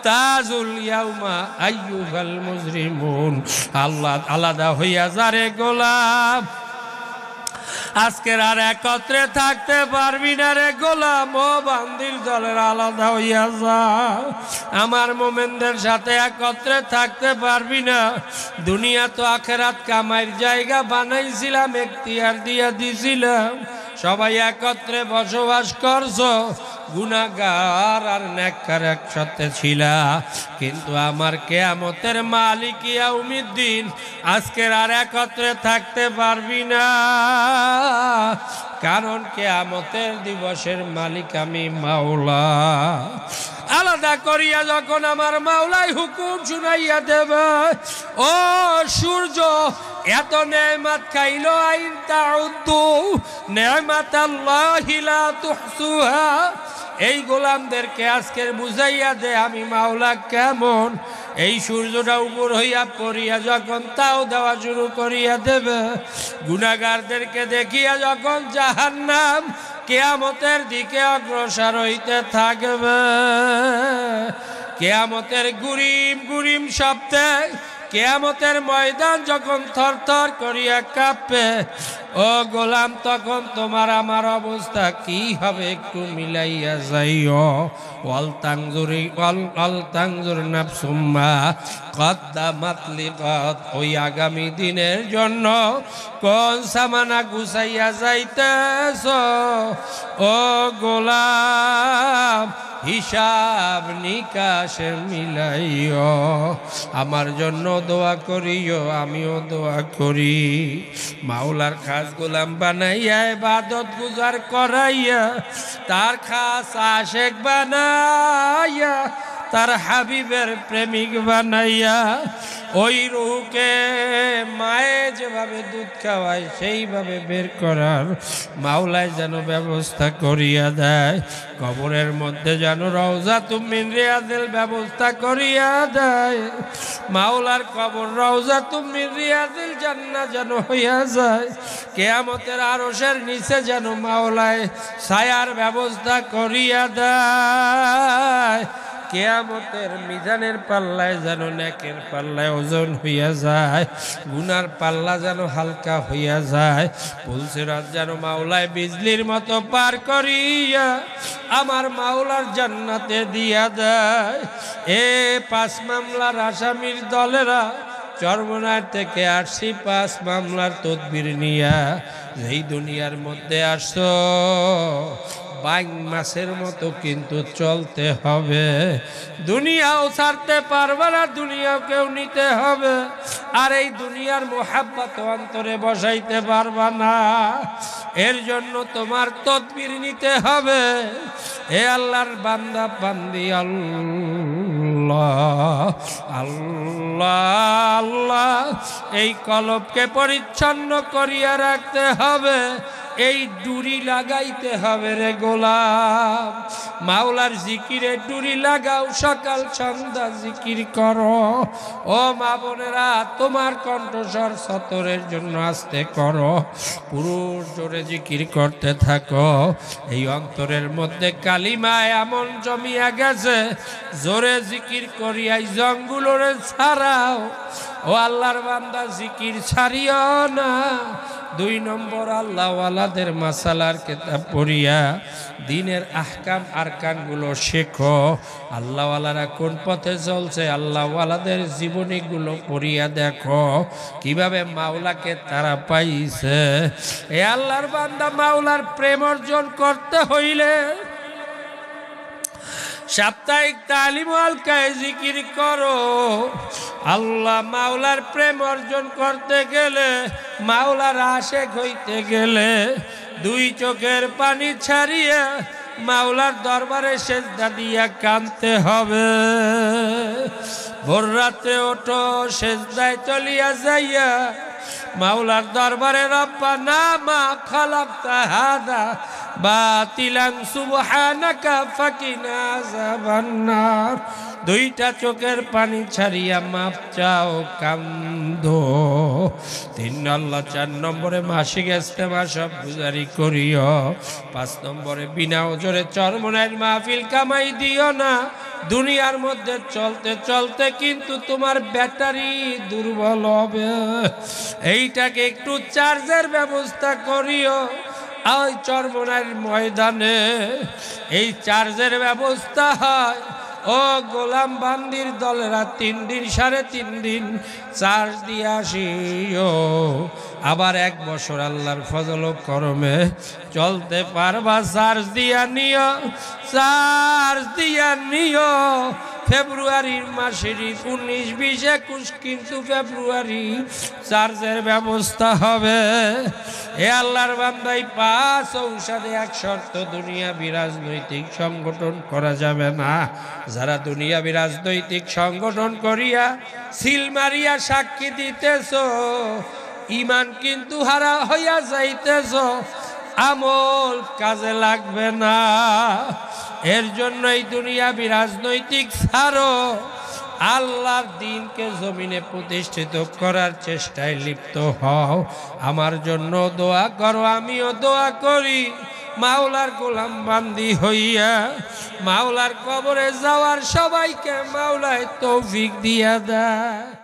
তাজুল ইয়াউমা আইয়ুহাল মুজরিমুন, আল্লাহ আলাদা হইয়া যারে গোলাম আজকের আর একত্রে থাকতে পারবি না রে গোলাম, ও বান্দির দলের আলাদা হইয়া যা। আমার মোমেনদের সাথে একত্রে থাকতে পারবি না। দুনিয়া তো আখেরাত কামাইয়ের জায়গা বানাইছিলাম, এখতিয়ার দিয়া দিছিলাম, সবাই একত্রে বসবাস করছো, গুনাহগার আর নেককার একসাথে ছিলা। কিন্তু আমার কিয়ামতের মালিক ইয়াউমিদ্দিন আজকের আর একত্রে থাকতে পারবি না, কারণ কিয়ামতের দিবসের মালিক আমি মাওলা। আলাদা করিয়া যখন আমার মাওলাই হুকুম শুনাইয়া দেবে, ও সূর্য এত নেয়ামত খাইলো, আইন তাউদ্দু নেয়ামাতাল্লাহি লা তুহসুহা। এই গোলামদেরকে আজকের বুঝাইয়া দে আমি মাওলা কেমন। এই সূর্যটা উপর হইয়া পড়িয়া যখন তাও দেওয়া শুরু করিয়া দেবে, গুনাহগারদেরকে দেখিয়া যখন জাহান্নাম কিয়ামতের দিকে অগ্রসর হইতে থাকবে, কিয়ামতের গুরিম গুরিম শব্দে কিয়ামতের ময়দান যখন থরথর করিয়া কাঁপবে, ও গোলাম তখন তোমার আমার অবস্থা কি হবে একটু মিলাইয়া যাইও। ওয়াল তানজুর নাফসুম মা কদ্দামাত লিগাদ, ওই আগামী দিনের জন্য কোন সামানা গুছাইয়া যাইতেছ। ও গোলাম হিসাব নিকাশ মিলাইও, আমার জন্য দোয়া করিও, আমিও দোয়া করি। মাওলার খাস গোলাম বানাইয়া ইবাদত গুজার করাইয়া, তার খাস আশেক বানাইয়া, তার হাবিবের প্রেমিক বানাইয়া, ওই রুহকে মায়ে যেভাবে দুধ খাওয়ায় সেইভাবে বের করার মাওলায় যেন ব্যবস্থা করিয়া দেয়। কবরের মধ্যে যেন রওজাতুম মিন রিয়াদিল ব্যবস্থা করিয়া দেয়। মাওলার কবর রওজাতুম মিন রিয়াদিল জান্নাহ যেন হইয়া যায়। কিয়ামতের আরশের নিচে যেন মাওলায় ছায়ার ব্যবস্থা করিয়া দেয়। কিয়ামতের মিজানের পাল্লায় যেন নেকের পাল্লায় ওজন হইয়া যায়, গুনার পাল্লা যেন হালকা হইয়া যায়। পুলসিরাত যেন মাওলায় বিজলির মতো পার করিয়া আমার মাওলার জান্নাতে দিয়া দেয়। এ 5 মামলার আসামির দলেরা চরমনার থেকে আসছি 5 মামলার তদবির নিয়া, এই দুনিয়ার মধ্যে আসছো বাইং মাছের মতো কিন্তু চলতে হবে। দুনিয়াও ছাড়তে পারবে না, দুনিয়াও কেউ নিতে হবে। আর এই দুনিয়ার মোহাব্বত অন্তরে বসাইতে পারবা না, এর জন্য তোমার তদবির নিতে হবে। হে আল্লাহর বান্দা বান্দি, আল্লাহ আল্লাহ আল্লাহ, এই কলবকে পরিচ্ছন্ন করিয়া রাখতে হবে। এই ডুরি লাগাইতে হবে রে গোলাম, মাওলার জিকিরে ডুরি লাগাও, সকাল সন্ধ্যা জিকির করো। ও মা বোনেরা, তোমার কণ্ঠস্বর সতরের জন্য আস্তে করো, পুরুষ জোরে জিকির করতে থাকো। এই অন্তরের মধ্যে কালিমা এমন জমিয়া গেছে, জোরে জিকির করিয়াই জঙ্গুলোরে ছাড়াও। ও আল্লাহর বান্দা, জিকির ছাড়িও না। 2 নম্বর, আল্লাহওয়ালাদের মাসালার কিতাব পড়িয়া দিনের আহকাম আরকানগুলো শেখো। আল্লাহওয়ালারা কোন পথে চলছে, আল্লাহওয়ালাদের জীবনীগুলো পড়িয়া দেখো, কিভাবে মাওলাকে তারা পাইছে। এ আল্লাহর বান্দা, মাওলার প্রেম অর্জন করতে হইলে সাপ্তাহিক তালিম হালকায় জিকির করো। আল্লাহ মাওলার প্রেম অর্জন করতে গেলে, মাওলার আশেক হইতে গেলে 2 চোখের পানি ছাড়িয়া মাওলার দরবারে সেজদা দিয়া কাঁদতে হবে। ভোর রাতে ওঠো, সেজদায় চলিয়া যাইয়া মাওলার দরবারে রব্বানা মা খালাকতা হাদা বাতিলান সুবহানাকা ফাকিনা আযাবান্নার। দুইটা চোখের পানি ছাড়িয়া মাপ চাও কান্দো। 3 আল্লাহ 4 নম্বরে মাসিক ইজতেমা সব গুজারি করিও। 5 নম্বরে বিনা ওজরে চরমনাইয়ের মাহফিল কামাই দিও না। দুনিয়ার মধ্যে চলতে চলতে কিন্তু তোমার ব্যাটারি দুর্বল হবে, এইটাকে একটু চার্জের ব্যবস্থা করিও। ওই চরমনাইয়ের ময়দানে এই চার্জের ব্যবস্থা হয়। ও গোলাম বান্দির দলেরা 3 দিন 3.5 দিন চার্জ দিয়ে আসিও। আবার 1 বছর আল্লাহর ফজল ও করমে চলতে পারবা, চার্জ দিয়া নিও, চার্জ দিয়া নিও। ফেব্রুয়ারির মাসের 19, 20, 21 কিন্তু ফেব্রুয়ারি চার্জের ব্যবস্থা হবে। এ আল্লাহর বান্দাই 5 ঔষধে 1 শর্ত, দুনিয়াবি রাজনৈতিক সংগঠন করা যাবে না। যারা দুনিয়াবি রাজনৈতিক সংগঠন করিয়া সিল মারিয়া সাক্ষী দিতেছ, ইমান কিন্তু হারা হইয়া যাইতেছ, আমল কাজে লাগবে না। এর জন্যই দুনিয়াবি রাজনৈতিক ছাড়ো, আল্লাহর দ্বীনকে জমিনে প্রতিষ্ঠিত করার চেষ্টায় লিপ্ত হও। আমার জন্য দোয়া করো, আমিও দোয়া করি। মাওলার গোলাম বান্দি হইয়া মাওলার কবরে যাওয়ার সবাইকে মাওলায় তৌফিক দিয়া দেয়।